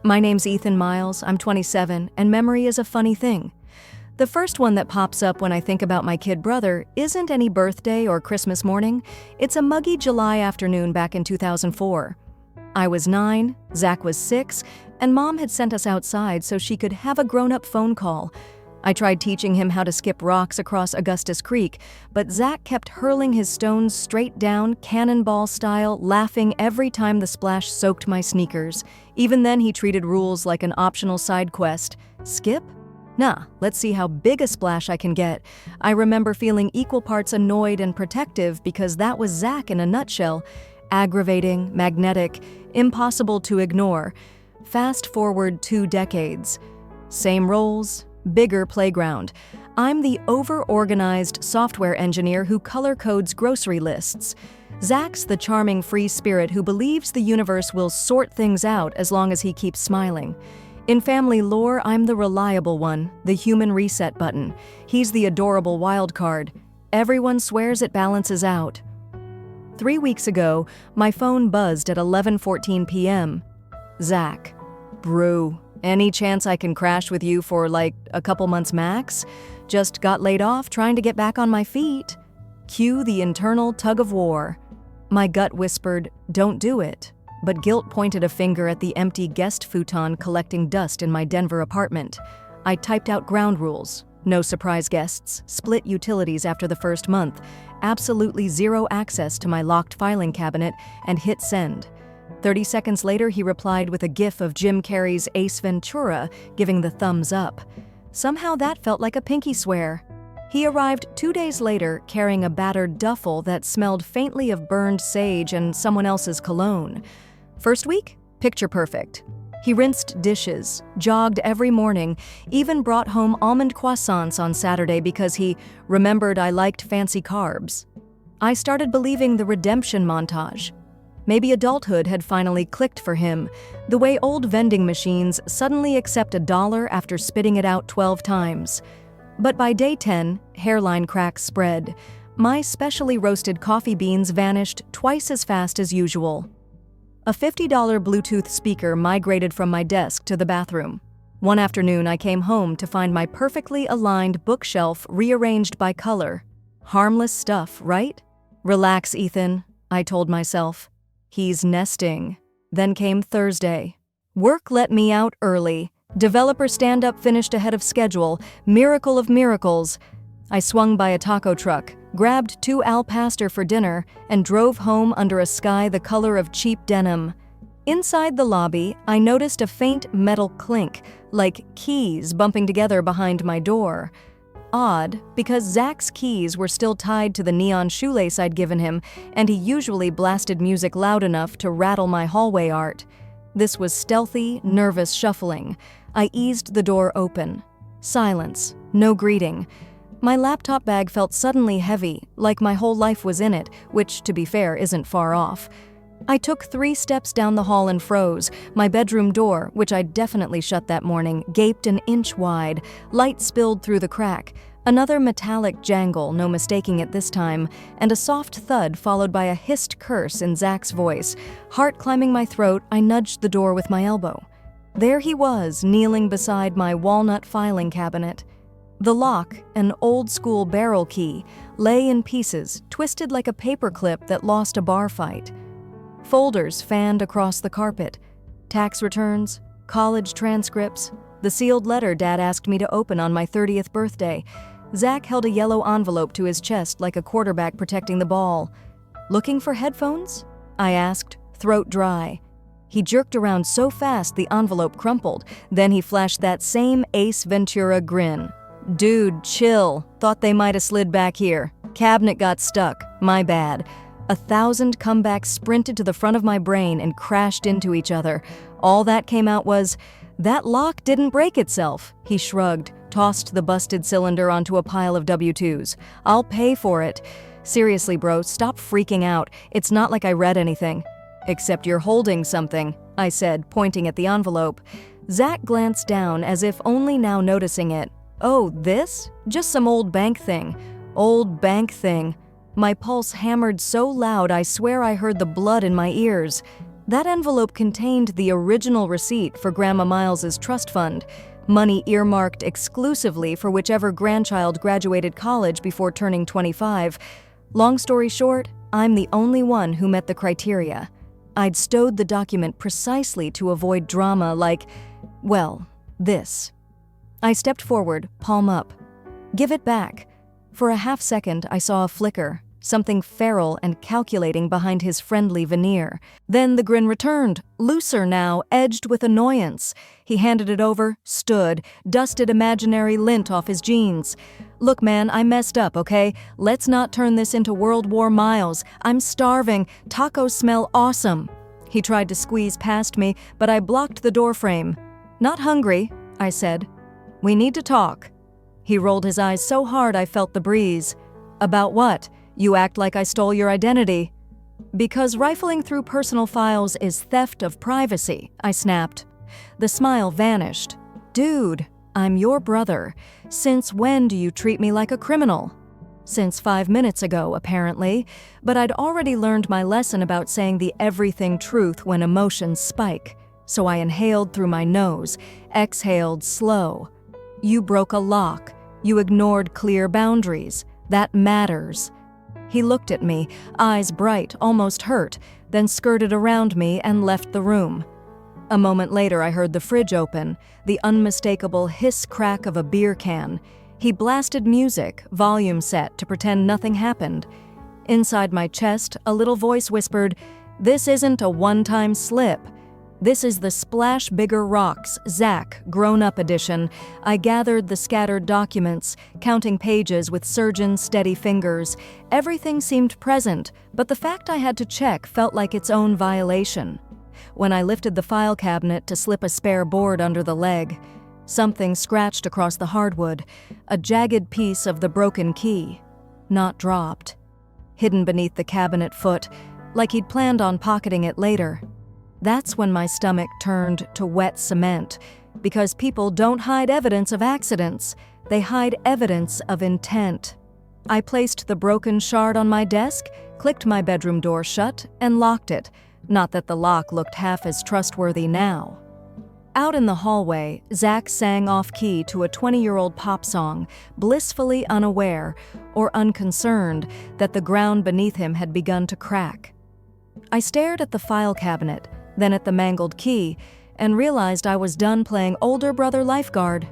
My name's Ethan Miles, I'm 27, and memory is a funny thing. The first one that pops up when I think about my kid brother isn't any birthday or Christmas morning, it's a muggy July afternoon back in 2004. I was 9, Zach was 6, and Mom had sent us outside so she could have a grown-up phone call. I tried teaching him how to skip rocks across Augustus Creek, but Zach kept hurling his stones straight down, cannonball style, laughing every time the splash soaked my sneakers. Even then, he treated rules like an optional side quest. Skip? Nah, let's see how big a splash I can get. I remember feeling equal parts annoyed and protective because that was Zach in a nutshell. Aggravating, magnetic, impossible to ignore. Fast forward 2 decades. Same roles, bigger playground. I'm the over-organized software engineer who color codes grocery lists. Zach's the charming free spirit who believes the universe will sort things out as long as he keeps smiling. In family lore, I'm the reliable one, the human reset button. He's the adorable wild card. Everyone swears it balances out. 3 weeks ago, my phone buzzed at 11:14 p.m. Zach. Brew. Any chance I can crash with you for like a couple months max? Just got laid off trying to get back on my feet. Cue the internal tug of war. My gut whispered, don't do it. But guilt pointed a finger at the empty guest futon collecting dust in my Denver apartment. I typed out ground rules. No surprise guests, split utilities after the first month, absolutely zero access to my locked filing cabinet, and hit send. 30 seconds later, he replied with a gif of Jim Carrey's Ace Ventura, giving the thumbs up. Somehow that felt like a pinky swear. He arrived 2 days later carrying a battered duffel that smelled faintly of burned sage and someone else's cologne. First week? Picture perfect. He rinsed dishes, jogged every morning, even brought home almond croissants on Saturday because he remembered I liked fancy carbs. I started believing the redemption montage. Maybe adulthood had finally clicked for him, the way old vending machines suddenly accept $1 after spitting it out 12 times. But by day 10, hairline cracks spread. My specially roasted coffee beans vanished twice as fast as usual. A $50 Bluetooth speaker migrated from my desk to the bathroom. One afternoon, I came home to find my perfectly aligned bookshelf rearranged by color. Harmless stuff, right? Relax, Ethan, I told myself. He's nesting. Then came Thursday. Work let me out early. Developer stand-up finished ahead of schedule. Miracle of miracles. I swung by a taco truck, grabbed 2 al pastor for dinner, and drove home under a sky the color of cheap denim. Inside the lobby, I noticed a faint metal clink, like keys bumping together behind my door. Odd, because Zach's keys were still tied to the neon shoelace I'd given him, and he usually blasted music loud enough to rattle my hallway art. This was stealthy, nervous shuffling. I eased the door open. Silence. No greeting. My laptop bag felt suddenly heavy, like my whole life was in it, which, to be fair, isn't far off. I took 3 steps down the hall and froze. My bedroom door, which I'd definitely shut that morning, gaped an inch wide. Light spilled through the crack. Another metallic jangle, no mistaking it this time, and a soft thud followed by a hissed curse in Zach's voice. Heart climbing my throat, I nudged the door with my elbow. There he was, kneeling beside my walnut filing cabinet. The lock, an old-school barrel key, lay in pieces, twisted like a paperclip that lost a bar fight. Folders fanned across the carpet. Tax returns, college transcripts, the sealed letter Dad asked me to open on my 30th birthday. Zach held a yellow envelope to his chest like a quarterback protecting the ball. "Looking for headphones?" I asked, throat dry. He jerked around so fast the envelope crumpled. Then he flashed that same Ace Ventura grin. "Dude, chill. Thought they might have slid back here. Cabinet got stuck. My bad." 1,000 comebacks sprinted to the front of my brain and crashed into each other. All that came out was, "That lock didn't break itself." He shrugged, tossed the busted cylinder onto a pile of W-2s. "I'll pay for it." "Seriously, bro, stop freaking out. It's not like I read anything." "Except you're holding something," I said, pointing at the envelope. Zach glanced down as if only now noticing it. "Oh, this? Just some old bank thing." "Old bank thing." My pulse hammered so loud I swear I heard the blood in my ears. That envelope contained the original receipt for Grandma Miles's trust fund, money earmarked exclusively for whichever grandchild graduated college before turning 25. Long story short, I'm the only one who met the criteria. I'd stowed the document precisely to avoid drama like, well, this. I stepped forward, palm up. Give it back. For a half second, I saw a flicker, something feral and calculating behind his friendly veneer. Then the grin returned, looser now, edged with annoyance. He handed it over, stood, dusted imaginary lint off his jeans. Look, man, I messed up, okay? Let's not turn this into World War Miles. I'm starving. Tacos smell awesome. He tried to squeeze past me, but I blocked the doorframe. Not hungry, I said. We need to talk. He rolled his eyes so hard I felt the breeze. About what? You act like I stole your identity. Because rifling through personal files is theft of privacy, I snapped. The smile vanished. Dude, I'm your brother. Since when do you treat me like a criminal? Since 5 minutes ago, apparently, but I'd already learned my lesson about saying the everything truth when emotions spike. So I inhaled through my nose, exhaled slow. You broke a lock. You ignored clear boundaries. That matters. He looked at me, eyes bright, almost hurt, then skirted around me and left the room. A moment later, I heard the fridge open, the unmistakable hiss-crack of a beer can. He blasted music, volume set, to pretend nothing happened. Inside my chest, a little voice whispered, "This isn't a one-time slip. This is the Splash Bigger Rocks, Zach, grown-up edition." I gathered the scattered documents, counting pages with surgeon's steady fingers. Everything seemed present, but the fact I had to check felt like its own violation. When I lifted the file cabinet to slip a spare board under the leg, something scratched across the hardwood, a jagged piece of the broken key, not dropped. Hidden beneath the cabinet foot, like he'd planned on pocketing it later. That's when my stomach turned to wet cement, because people don't hide evidence of accidents, they hide evidence of intent. I placed the broken shard on my desk, clicked my bedroom door shut, and locked it, not that the lock looked half as trustworthy now. Out in the hallway, Zach sang off-key to a 20-year-old pop song, blissfully unaware, or unconcerned, that the ground beneath him had begun to crack. I stared at the file cabinet, then at the mangled key, and realized I was done playing older brother lifeguard.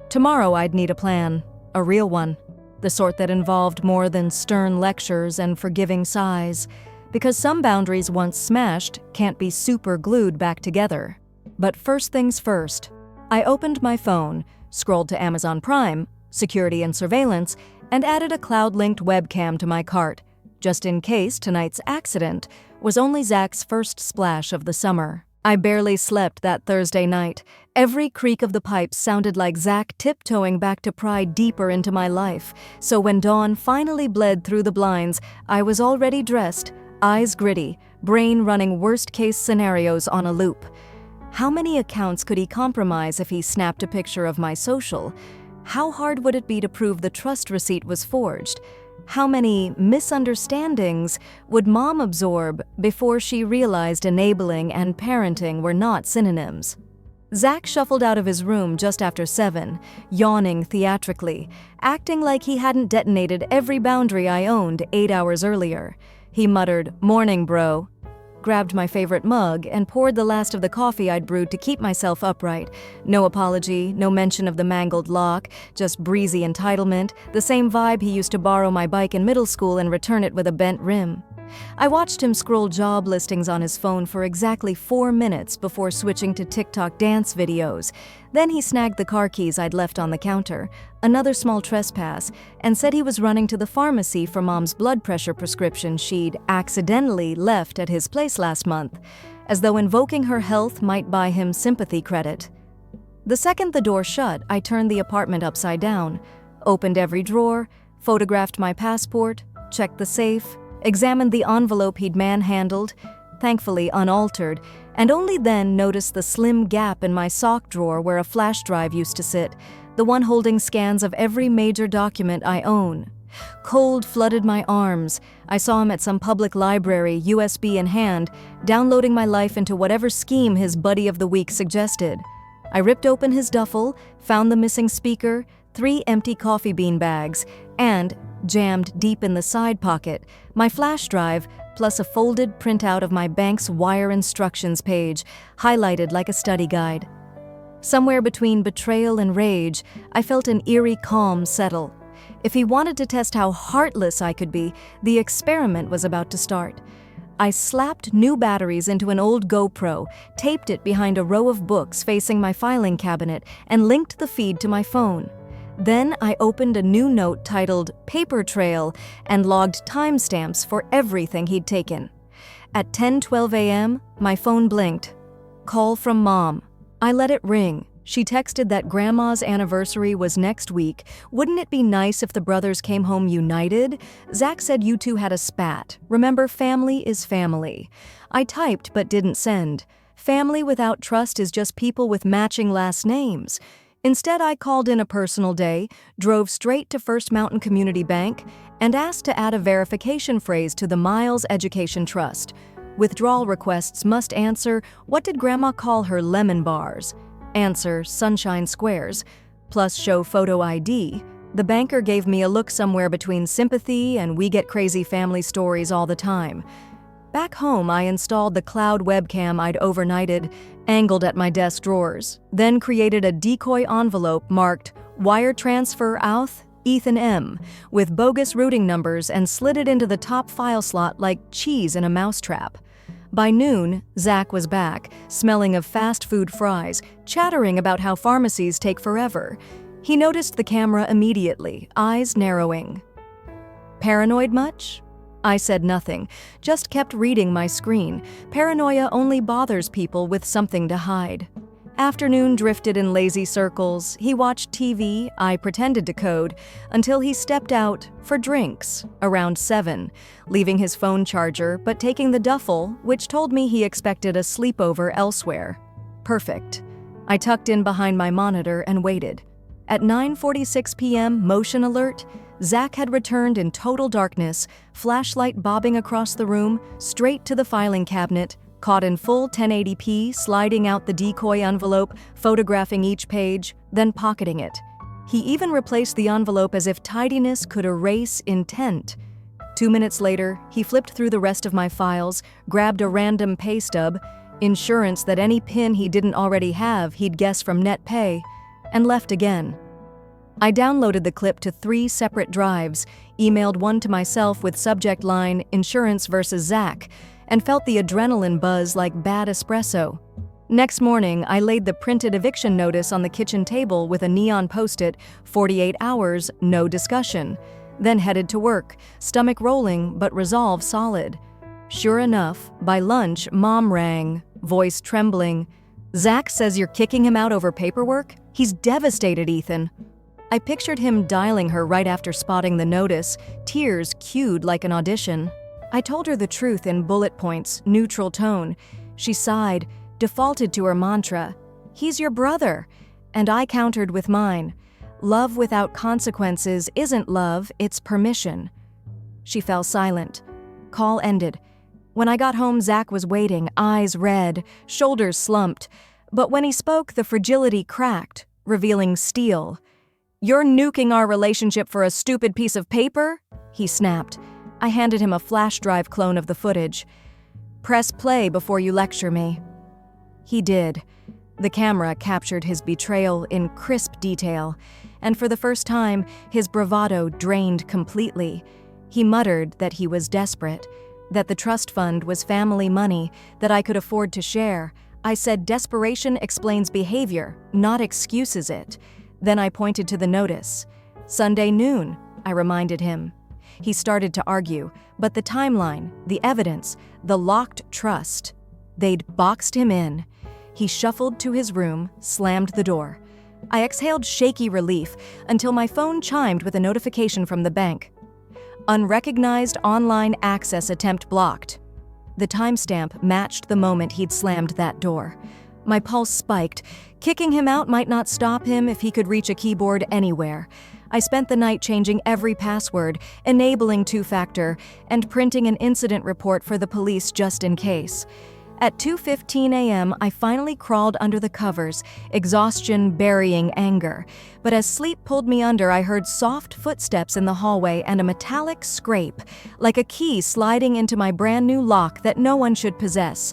Tomorrow I'd need a plan, a real one, the sort that involved more than stern lectures and forgiving sighs, because some boundaries once smashed can't be super glued back together. But first things first, I opened my phone, scrolled to Amazon Prime, security and surveillance, and added a cloud-linked webcam to my cart, just in case tonight's accident was only Zach's first splash of the summer. I barely slept that Thursday night. Every creak of the pipes sounded like Zach tiptoeing back to pry deeper into my life. So when dawn finally bled through the blinds, I was already dressed, eyes gritty, brain running worst-case scenarios on a loop. How many accounts could he compromise if he snapped a picture of my social? How hard would it be to prove the trust receipt was forged? How many misunderstandings would Mom absorb before she realized enabling and parenting were not synonyms? Zach shuffled out of his room just after 7, yawning theatrically, acting like he hadn't detonated every boundary I owned 8 hours earlier. He muttered, "Morning, bro," grabbed my favorite mug, and poured the last of the coffee I'd brewed to keep myself upright. No apology, no mention of the mangled lock, just breezy entitlement, the same vibe he used to borrow my bike in middle school and return it with a bent rim. I watched him scroll job listings on his phone for exactly 4 minutes before switching to TikTok dance videos. Then he snagged the car keys I'd left on the counter, another small trespass, and said he was running to the pharmacy for Mom's blood pressure prescription she'd accidentally left at his place last month, as though invoking her health might buy him sympathy credit. The second the door shut, I turned the apartment upside down, opened every drawer, photographed my passport, checked the safe, examined the envelope he'd manhandled, thankfully unaltered, and only then noticed the slim gap in my sock drawer where a flash drive used to sit, the one holding scans of every major document I own. Cold flooded my arms. I saw him at some public library, USB in hand, downloading my life into whatever scheme his buddy of the week suggested. I ripped open his duffel, found the missing speaker, 3 empty coffee bean bags, and, jammed deep in the side pocket, my flash drive, plus a folded printout of my bank's wire instructions page, highlighted like a study guide. Somewhere between betrayal and rage, I felt an eerie calm settle. If he wanted to test how heartless I could be, the experiment was about to start. I slapped new batteries into an old GoPro, taped it behind a row of books facing my filing cabinet, and linked the feed to my phone. Then I opened a new note titled Paper Trail and logged timestamps for everything he'd taken. At 10:12 a.m., my phone blinked. Call from Mom. I let it ring. She texted that Grandma's anniversary was next week. Wouldn't it be nice if the brothers came home united? Zach said you two had a spat. Remember, family is family. I typed but didn't send. Family without trust is just people with matching last names. Instead, I called in a personal day, drove straight to First Mountain Community Bank, and asked to add a verification phrase to the Miles Education Trust. Withdrawal requests must answer, what did Grandma call her lemon bars? Answer, sunshine squares. Plus show photo ID. The banker gave me a look somewhere between sympathy and we get crazy family stories all the time. Back home, I installed the cloud webcam I'd overnighted, angled at my desk drawers, then created a decoy envelope marked Wire Transfer Auth Ethan M. with bogus routing numbers and slid it into the top file slot like cheese in a mousetrap. By noon, Zach was back, smelling of fast food fries, chattering about how pharmacies take forever. He noticed the camera immediately, eyes narrowing. Paranoid much? I said nothing, just kept reading my screen. Paranoia only bothers people with something to hide. Afternoon drifted in lazy circles. He watched TV, I pretended to code, until he stepped out for drinks around 7, leaving his phone charger but taking the duffel, which told me he expected a sleepover elsewhere. Perfect. I tucked in behind my monitor and waited. At 9:46 p.m., motion alert, Zach had returned in total darkness, flashlight bobbing across the room, straight to the filing cabinet, caught in full 1080p, sliding out the decoy envelope, photographing each page, then pocketing it. He even replaced the envelope as if tidiness could erase intent. 2 minutes later, he flipped through the rest of my files, grabbed a random pay stub, insurance that any PIN he didn't already have he'd guess from NetPay, and left again. I downloaded the clip to 3 separate drives, emailed one to myself with subject line Insurance versus Zach, and felt the adrenaline buzz like bad espresso. Next morning, I laid the printed eviction notice on the kitchen table with a neon post-it, 48 hours, no discussion. Then headed to work, stomach rolling but resolve solid. Sure enough, by lunch, Mom rang, voice trembling. Zach says you're kicking him out over paperwork? He's devastated, Ethan. I pictured him dialing her right after spotting the notice, tears cued like an audition. I told her the truth in bullet points, neutral tone. She sighed, defaulted to her mantra, "He's your brother," and I countered with mine. Love without consequences isn't love, it's permission. She fell silent. Call ended. When I got home, Zach was waiting, eyes red, shoulders slumped. But when he spoke, the fragility cracked, revealing steel. "You're nuking our relationship for a stupid piece of paper?" he snapped. I handed him a flash drive clone of the footage. "Press play before you lecture me." He did. The camera captured his betrayal in crisp detail, and for the first time, his bravado drained completely. He muttered that he was desperate, that the trust fund was family money that I could afford to share. I said desperation explains behavior, not excuses it. Then I pointed to the notice. "Sunday noon," I reminded him. He started to argue, but the timeline, the evidence, the locked trust, they'd boxed him in. He shuffled to his room, slammed the door. I exhaled shaky relief until my phone chimed with a notification from the bank. "Unrecognized online access attempt blocked." The timestamp matched the moment he'd slammed that door. My pulse spiked. Kicking him out might not stop him if he could reach a keyboard anywhere. I spent the night changing every password, enabling two-factor, and printing an incident report for the police just in case. At 2:15 a.m., I finally crawled under the covers, exhaustion burying anger. But as sleep pulled me under, I heard soft footsteps in the hallway and a metallic scrape, like a key sliding into my brand new lock that no one should possess.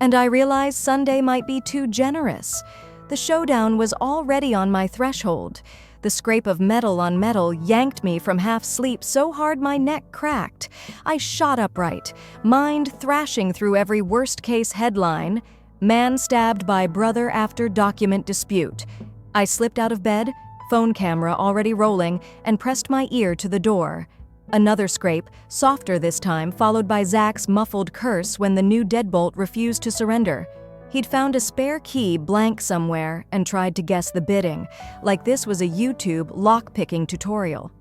And I realized Sunday might be too generous. The showdown was already on my threshold. The scrape of metal on metal yanked me from half-sleep so hard my neck cracked. I shot upright, mind thrashing through every worst-case headline, "Man stabbed by brother after document dispute." I slipped out of bed, phone camera already rolling, and pressed my ear to the door. Another scrape, softer this time, followed by Zach's muffled curse when the new deadbolt refused to surrender. He'd found a spare key blank somewhere and tried to guess the bidding, like this was a YouTube lock-picking tutorial.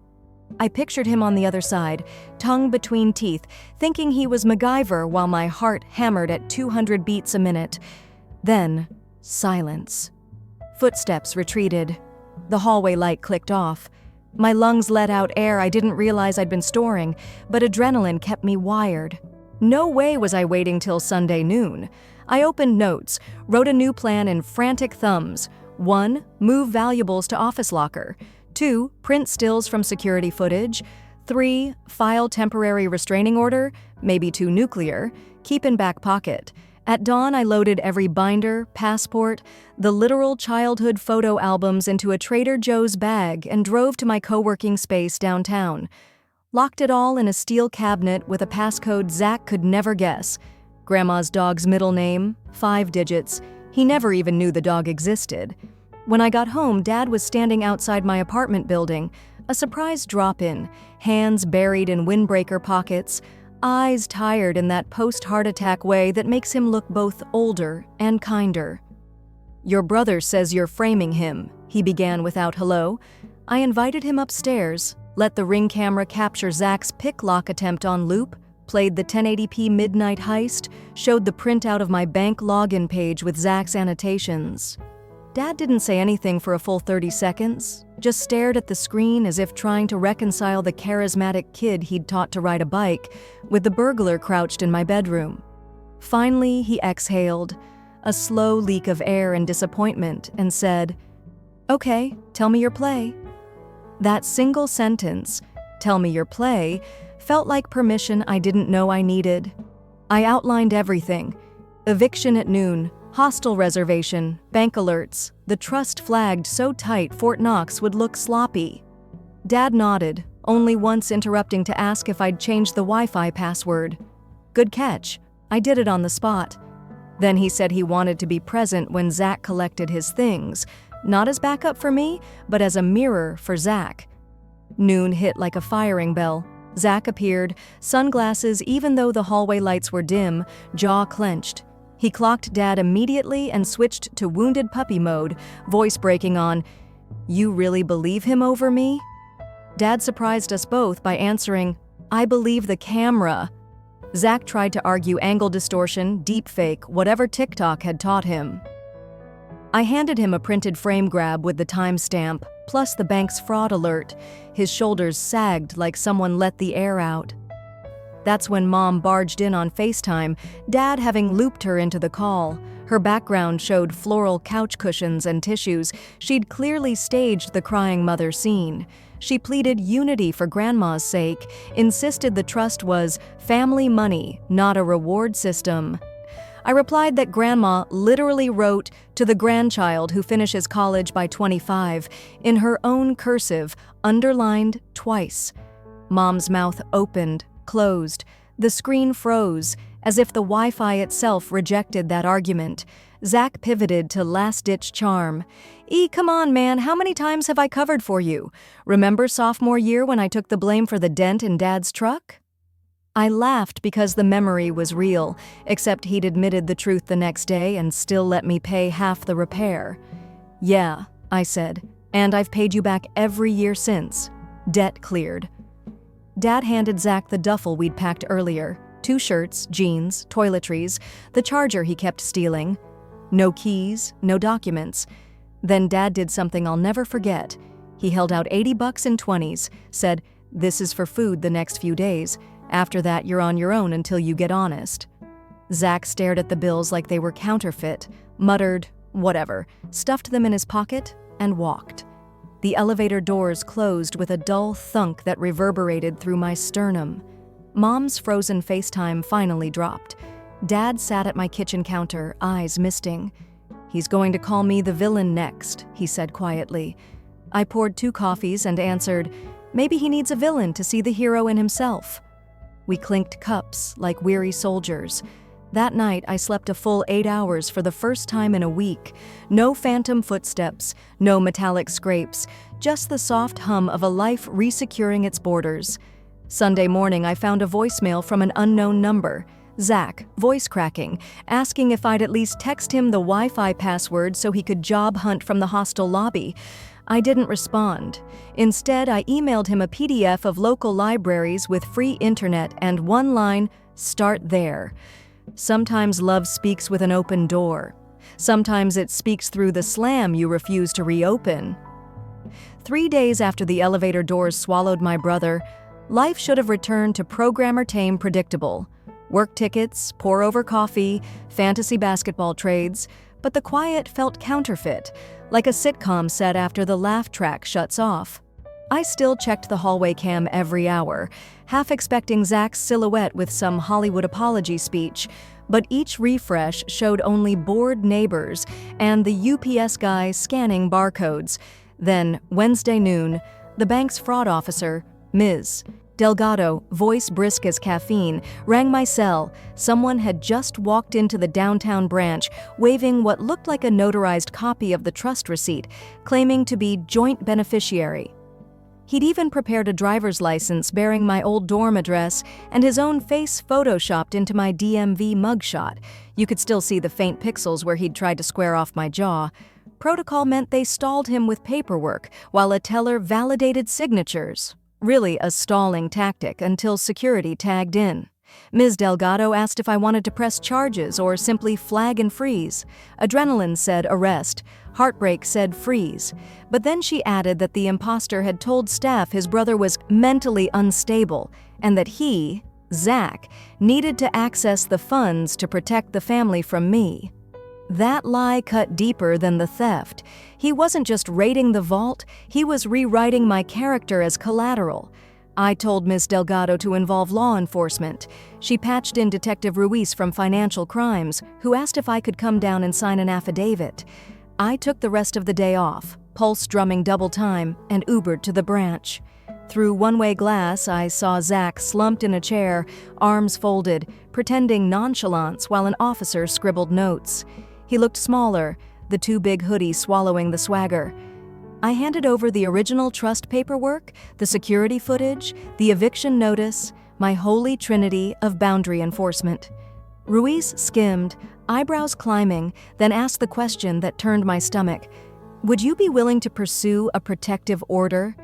I pictured him on the other side, tongue between teeth, thinking he was MacGyver while my heart hammered at 200 beats a minute. Then, silence. Footsteps retreated. The hallway light clicked off. My lungs let out air I didn't realize I'd been storing, but adrenaline kept me wired. No way was I waiting till Sunday noon. I opened notes, wrote a new plan in frantic thumbs. 1. Move valuables to office locker. 2. Print stills from security footage. 3. File temporary restraining order, maybe too nuclear. Keep in back pocket. At dawn, I loaded every binder, passport, the literal childhood photo albums into a Trader Joe's bag and drove to my co-working space downtown. Locked it all in a steel cabinet with a passcode Zach could never guess. Grandma's dog's middle name, 5 digits. He never even knew the dog existed. When I got home, Dad was standing outside my apartment building, a surprise drop-in, hands buried in windbreaker pockets, eyes tired in that post-heart attack way that makes him look both older and kinder. "Your brother says you're framing him," he began without hello. I invited him upstairs, let the Ring camera capture Zach's pick lock attempt on loop, played the 1080p midnight heist, showed the printout of my bank login page with Zach's annotations. Dad didn't say anything for a full 30 seconds, just stared at the screen as if trying to reconcile the charismatic kid he'd taught to ride a bike with the burglar crouched in my bedroom. Finally, he exhaled, a slow leak of air and disappointment, and said, "Okay, tell me your play." That single sentence, "Tell me your play," felt like permission I didn't know I needed. I outlined everything. Eviction at noon, hostel reservation, bank alerts, the trust flagged so tight Fort Knox would look sloppy. Dad nodded, only once interrupting to ask if I'd changed the Wi-Fi password. Good catch. I did it on the spot. Then he said he wanted to be present when Zach collected his things, not as backup for me, but as a mirror for Zach. Noon hit like a firing bell. Zach appeared, sunglasses even though the hallway lights were dim, jaw clenched. He clocked Dad immediately and switched to wounded puppy mode, voice breaking on, "You really believe him over me?" Dad surprised us both by answering, "I believe the camera." Zach tried to argue angle distortion, deepfake, whatever TikTok had taught him. I handed him a printed frame grab with the timestamp, plus the bank's fraud alert. His shoulders sagged like someone let the air out. That's when Mom barged in on FaceTime, Dad having looped her into the call. Her background showed floral couch cushions and tissues. She'd clearly staged the crying mother scene. She pleaded unity for Grandma's sake, insisted the trust was family money, not a reward system. I replied that Grandma literally wrote to the grandchild who finishes college by 25 in her own cursive, underlined twice. Mom's mouth opened, closed. The screen froze, as if the Wi-Fi itself rejected that argument. Zach pivoted to last-ditch charm. Come on, man, how many times have I covered for you? Remember sophomore year when I took the blame for the dent in Dad's truck?" I laughed because the memory was real, except he'd admitted the truth the next day and still let me pay half the repair. "Yeah," I said, "and I've paid you back every year since. Debt cleared." Dad handed Zach the duffel we'd packed earlier. 2 shirts, jeans, toiletries, the charger he kept stealing. No keys, no documents. Then Dad did something I'll never forget. He held out $80 in 20s, said, "This is for food the next few days. After that, you're on your own until you get honest." Zach stared at the bills like they were counterfeit, muttered, "Whatever," stuffed them in his pocket, and walked. The elevator doors closed with a dull thunk that reverberated through my sternum. Mom's frozen FaceTime finally dropped. Dad sat at my kitchen counter, eyes misting. "He's going to call me the villain next," he said quietly. I poured 2 coffees and answered, "Maybe he needs a villain to see the hero in himself." We clinked cups like weary soldiers. That night, I slept a full 8 hours for the first time in a week. No phantom footsteps, no metallic scrapes, just the soft hum of a life resecuring its borders. Sunday morning, I found a voicemail from an unknown number. Zach, voice cracking, asking if I'd at least text him the Wi-Fi password so he could job hunt from the hostel lobby. I didn't respond. Instead, I emailed him a PDF of local libraries with free internet and one line, "Start there." Sometimes love speaks with an open door. Sometimes it speaks through the slam you refuse to reopen. 3 days after the elevator doors swallowed my brother, life should have returned to programmer tame predictable. Work tickets, pour-over coffee, fantasy basketball trades, but the quiet felt counterfeit, like a sitcom set after the laugh track shuts off. I still checked the hallway cam every hour, half expecting Zach's silhouette with some Hollywood apology speech, but each refresh showed only bored neighbors and the UPS guy scanning barcodes. Then, Wednesday noon, the bank's fraud officer, Ms. Delgado, voice brisk as caffeine, rang my cell. Someone had just walked into the downtown branch, waving what looked like a notarized copy of the trust receipt, claiming to be joint beneficiary. He'd even prepared a driver's license bearing my old dorm address and his own face photoshopped into my DMV mugshot. You could still see the faint pixels where he'd tried to square off my jaw. Protocol meant they stalled him with paperwork, while a teller validated signatures. Really a stalling tactic until security tagged in. Ms. Delgado asked if I wanted to press charges or simply flag and freeze. Adrenaline said arrest. Heartbreak said freeze. But then she added that the imposter had told staff his brother was mentally unstable and that he, Zach, needed to access the funds to protect the family from me. That lie cut deeper than the theft. He wasn't just raiding the vault, he was rewriting my character as collateral. I told Ms. Delgado to involve law enforcement. She patched in Detective Ruiz from Financial Crimes, who asked if I could come down and sign an affidavit. I took the rest of the day off, pulse drumming double time, and Ubered to the branch. Through one-way glass, I saw Zach slumped in a chair, arms folded, pretending nonchalance while an officer scribbled notes. He looked smaller, the too big hoodie swallowing the swagger. I handed over the original trust paperwork, the security footage, the eviction notice, my holy trinity of boundary enforcement. Ruiz skimmed, eyebrows climbing, then asked the question that turned my stomach. "Would you be willing to pursue a protective order?"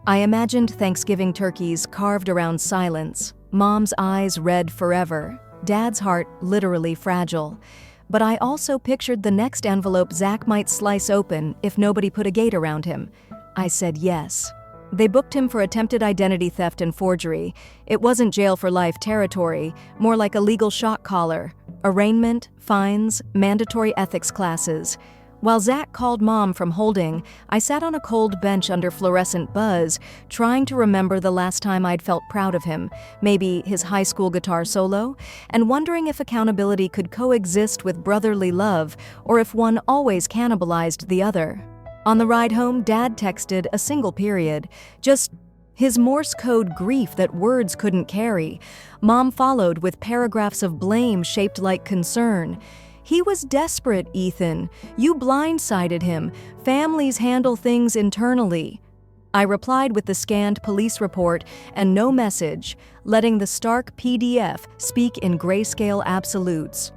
I imagined Thanksgiving turkeys carved around silence, Mom's eyes red forever, Dad's heart literally fragile. But I also pictured the next envelope Zach might slice open if nobody put a gate around him. I said yes. They booked him for attempted identity theft and forgery. It wasn't jail for life territory, more like a legal shock collar. Arraignment, fines, mandatory ethics classes. While Zach called Mom from holding, I sat on a cold bench under fluorescent buzz, trying to remember the last time I'd felt proud of him, maybe his high school guitar solo, and wondering if accountability could coexist with brotherly love, or if one always cannibalized the other. On the ride home, Dad texted a single period, just his Morse code grief that words couldn't carry. Mom followed with paragraphs of blame shaped like concern. "He was desperate, Ethan. You blindsided him. Families handle things internally." I replied with the scanned police report and no message, letting the stark PDF speak in grayscale absolutes.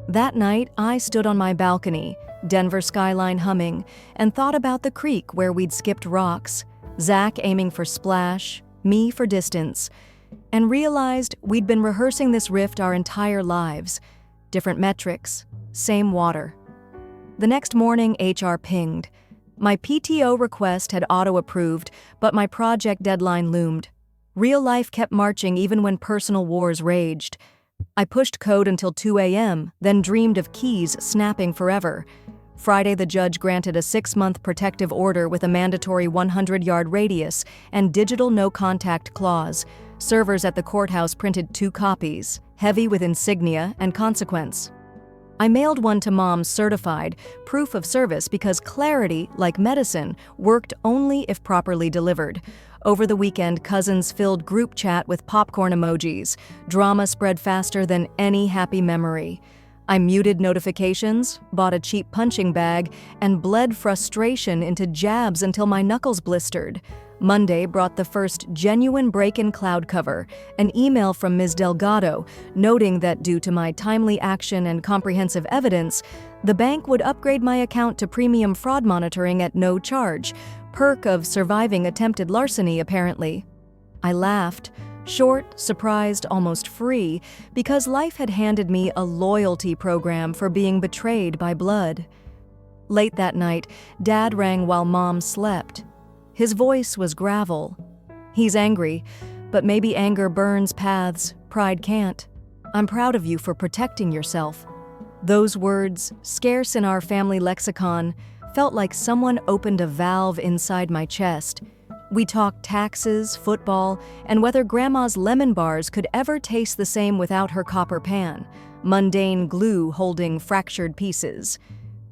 That night, I stood on my balcony, Denver skyline humming, and thought about the creek where we'd skipped rocks, Zach aiming for splash, me for distance, and realized we'd been rehearsing this rift our entire lives. Different metrics, same water. The next morning, HR pinged. My PTO request had auto-approved, but my project deadline loomed. Real life kept marching even when personal wars raged. I pushed code until 2 a.m., then dreamed of keys snapping forever. Friday, the judge granted a 6-month protective order with a mandatory 100-yard radius and digital no-contact clause. Servers at the courthouse printed 2 copies, heavy with insignia and consequence. I mailed one to Mom certified, proof of service because clarity, like medicine, worked only if properly delivered. Over the weekend, cousins filled group chat with popcorn emojis. Drama spread faster than any happy memory. I muted notifications, bought a cheap punching bag, and bled frustration into jabs until my knuckles blistered. Monday brought the first genuine break in cloud cover, an email from Ms. Delgado noting that due to my timely action and comprehensive evidence, the bank would upgrade my account to premium fraud monitoring at no charge, perk of surviving attempted larceny apparently. I laughed, short, surprised, almost free, because life had handed me a loyalty program for being betrayed by blood. Late that night, Dad rang while Mom slept. His voice was gravel. He's angry, but maybe anger burns paths pride can't. I'm proud of you for protecting yourself. Those words, scarce in our family lexicon, felt like someone opened a valve inside my chest. We talked taxes, football, and whether Grandma's lemon bars could ever taste the same without her copper pan, mundane glue holding fractured pieces.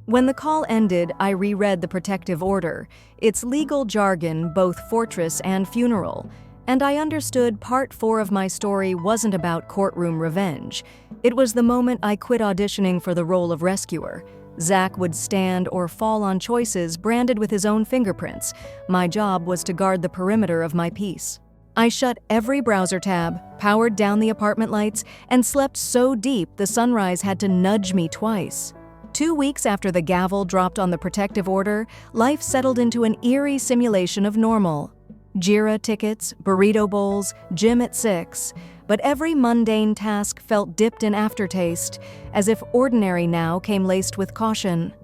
When the call ended, I reread the protective order, its legal jargon both fortress and funeral, and I understood part 4 of my story wasn't about courtroom revenge. It was the moment I quit auditioning for the role of rescuer. Zach would stand or fall on choices branded with his own fingerprints. My job was to guard the perimeter of my peace. I shut every browser tab, powered down the apartment lights, and slept so deep the sunrise had to nudge me twice. 2 weeks after the gavel dropped on the protective order, life settled into an eerie simulation of normal. Jira tickets, burrito bowls, gym at 6, but every mundane task felt dipped in aftertaste, as if ordinary now came laced with caution.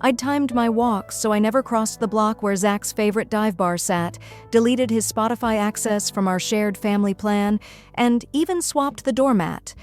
I'd timed my walks so I never crossed the block where Zach's favorite dive bar sat, deleted his Spotify access from our shared family plan, and even swapped the doormat.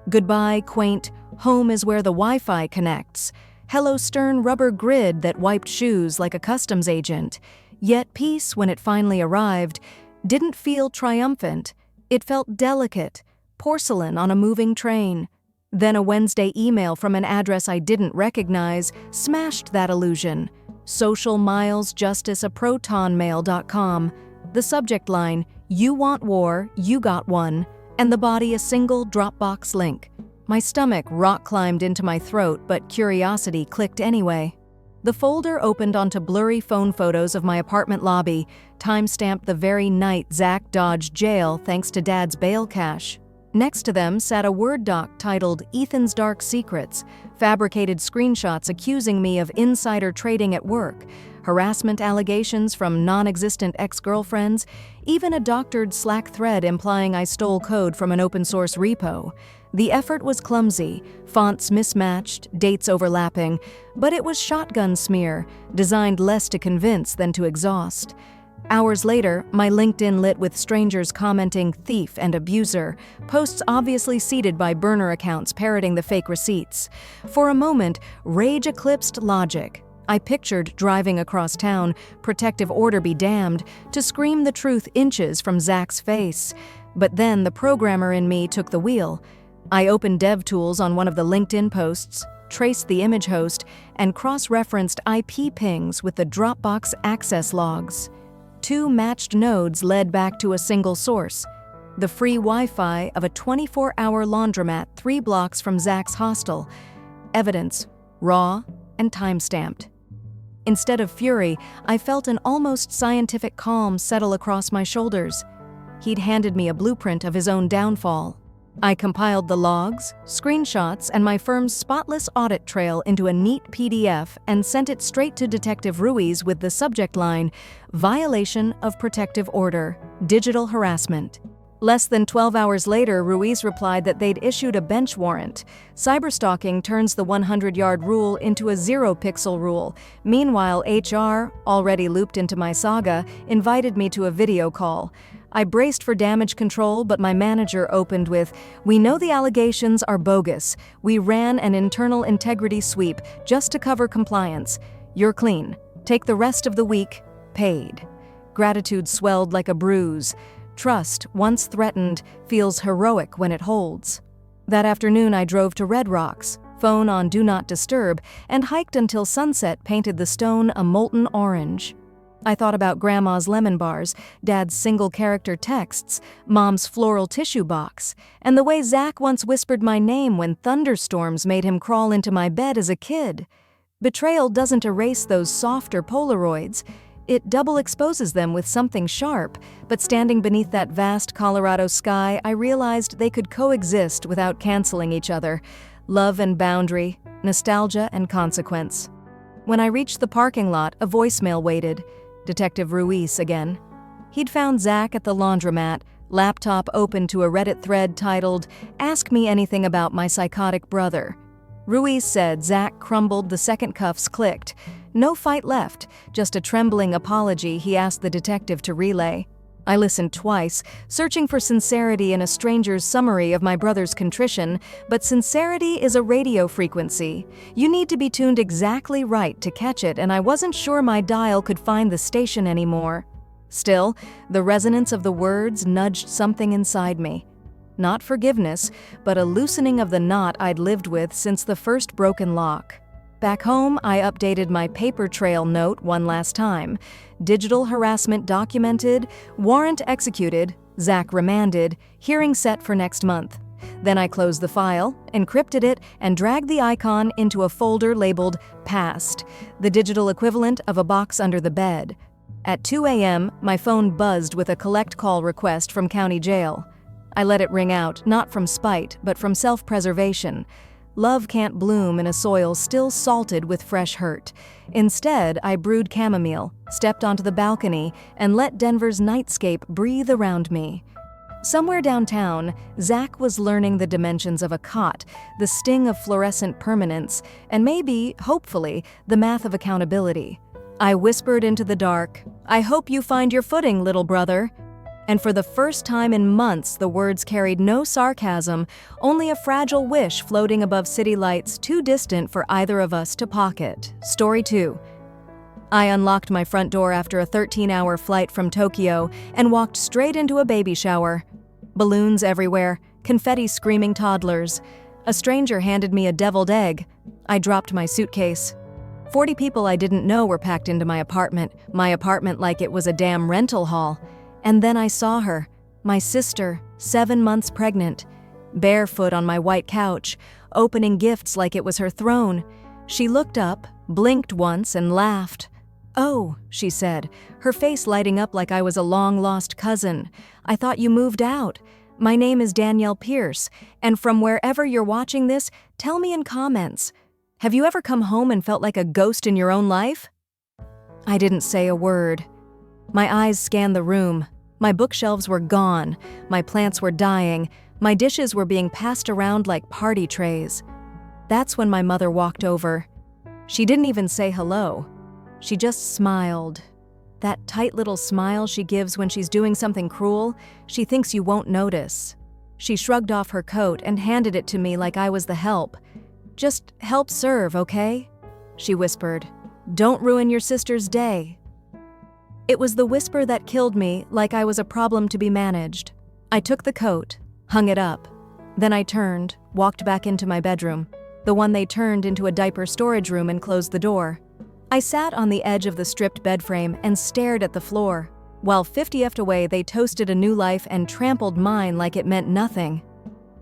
Goodbye, quaint, home is where the Wi-Fi connects. Hello, stern rubber grid that wiped shoes like a customs agent. Yet peace, when it finally arrived, didn't feel triumphant. It felt delicate, porcelain on a moving train. Then a Wednesday email from an address I didn't recognize smashed that illusion. Social Miles Justice a protonmail.com. The subject line, "You want war, you got one," and the body a single Dropbox link. My stomach rock-climbed into my throat, but curiosity clicked anyway. The folder opened onto blurry phone photos of my apartment lobby, time-stamped the very night Zach dodged jail thanks to Dad's bail cash. Next to them sat a Word doc titled Ethan's Dark Secrets, fabricated screenshots accusing me of insider trading at work, harassment allegations from non-existent ex-girlfriends, even a doctored Slack thread implying I stole code from an open-source repo. The effort was clumsy, fonts mismatched, dates overlapping, but it was shotgun smear, designed less to convince than to exhaust. Hours later, my LinkedIn lit with strangers commenting thief and abuser, posts obviously seeded by burner accounts parroting the fake receipts. For a moment, rage eclipsed logic. I pictured driving across town, protective order be damned, to scream the truth inches from Zach's face. But then the programmer in me took the wheel. I opened DevTools on one of the LinkedIn posts, traced the image host, and cross-referenced IP pings with the Dropbox access logs. 2 matched nodes led back to a single source, the free Wi-Fi of a 24-hour laundromat 3 blocks from Zach's hostel. Evidence, raw and time-stamped. Instead of fury, I felt an almost scientific calm settle across my shoulders. He'd handed me a blueprint of his own downfall. I compiled the logs, screenshots, and my firm's spotless audit trail into a neat PDF and sent it straight to Detective Ruiz with the subject line, "Violation of Protective Order, Digital Harassment." Less than 12 hours later, Ruiz replied that they'd issued a bench warrant. Cyberstalking turns the 100-yard rule into a 0-pixel rule. Meanwhile, HR, already looped into my saga, invited me to a video call. I braced for damage control, but my manager opened with, "We know the allegations are bogus. We ran an internal integrity sweep just to cover compliance. You're clean. Take the rest of the week, paid." Gratitude swelled like a bruise. Trust, once threatened, feels heroic when it holds. That afternoon I drove to Red Rocks, phone on Do Not Disturb, and hiked until sunset painted the stone a molten orange. I thought about Grandma's lemon bars, Dad's single-character texts, Mom's floral tissue box, and the way Zach once whispered my name when thunderstorms made him crawl into my bed as a kid. Betrayal doesn't erase those softer Polaroids. It double exposes them with something sharp, but standing beneath that vast Colorado sky, I realized they could coexist without canceling each other. Love and boundary, nostalgia and consequence. When I reached the parking lot, a voicemail waited. Detective Ruiz again. He'd found Zach at the laundromat, laptop open to a Reddit thread titled, "Ask Me Anything About My Psychotic Brother." Ruiz said Zach crumbled the second cuffs clicked. No fight left, just a trembling apology he asked the detective to relay. I listened twice, searching for sincerity in a stranger's summary of my brother's contrition, but sincerity is a radio frequency. You need to be tuned exactly right to catch it, and I wasn't sure my dial could find the station anymore. Still, the resonance of the words nudged something inside me. Not forgiveness, but a loosening of the knot I'd lived with since the first broken lock. Back home, I updated my paper trail note one last time. Digital harassment documented, warrant executed, Zach remanded, hearing set for next month. Then I closed the file, encrypted it, and dragged the icon into a folder labeled Past, the digital equivalent of a box under the bed. At 2 a.m., my phone buzzed with a collect call request from county jail. I let it ring out, not from spite, but from self-preservation. Love can't bloom in a soil still salted with fresh hurt. Instead, I brewed chamomile, stepped onto the balcony, and let Denver's nightscape breathe around me. Somewhere downtown, Zach was learning the dimensions of a cot, the sting of fluorescent permanence, and maybe, hopefully, the math of accountability. I whispered into the dark, "I hope you find your footing, little brother." And for the first time in months, the words carried no sarcasm, only a fragile wish floating above city lights too distant for either of us to pocket. Story 2. I unlocked my front door after a 13-hour flight from Tokyo and walked straight into a baby shower. Balloons everywhere, confetti screaming toddlers. A stranger handed me a deviled egg. I dropped my suitcase. 40 people I didn't know were packed into my apartment like it was a damn rental hall. And then I saw her, my sister, 7 months pregnant, barefoot on my white couch, opening gifts like it was her throne. She looked up, blinked once, and laughed. "Oh," she said, her face lighting up like I was a long-lost cousin. "I thought you moved out. My name is Danielle Pierce, and from wherever you're watching this, tell me in comments. Have you ever come home and felt like a ghost in your own life?" I didn't say a word. My eyes scanned the room. My bookshelves were gone, my plants were dying, my dishes were being passed around like party trays. That's when my mother walked over. She didn't even say hello. She just smiled. That tight little smile she gives when she's doing something cruel, she thinks you won't notice. She shrugged off her coat and handed it to me like I was the help. "Just help serve, okay?" she whispered. "Don't ruin your sister's day." It was the whisper that killed me, like I was a problem to be managed. I took the coat, hung it up. Then I turned, walked back into my bedroom, the one they turned into a diaper storage room, and closed the door. I sat on the edge of the stripped bed frame and stared at the floor. While 50th away, they toasted a new life and trampled mine like it meant nothing.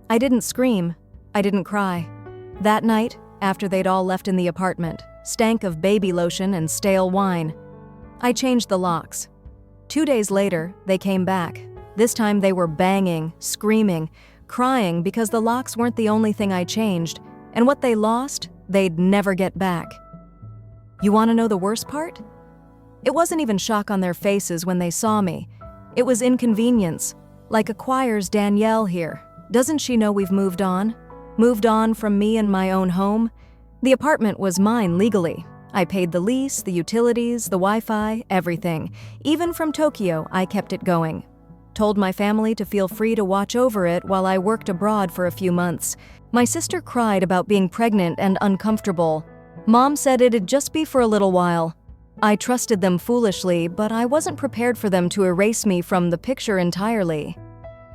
I didn't scream. I didn't cry. That night, after they'd all left in the apartment, stank of baby lotion and stale wine. I changed the locks. 2 days later, they came back. This time they were banging, screaming, crying because the locks weren't the only thing I changed, and what they lost, they'd never get back. You want to know the worst part? It wasn't even shock on their faces when they saw me. It was inconvenience, Like a choir's Danielle here. Doesn't she know we've moved on? Moved on from me and my own home? The apartment was mine legally. I paid the lease, the utilities, the Wi-Fi, everything. Even from Tokyo, I kept it going. Told my family to feel free to watch over it while I worked abroad for a few months. My sister cried about being pregnant and uncomfortable. Mom said it'd just be for a little while. I trusted them foolishly, but I wasn't prepared for them to erase me from the picture entirely.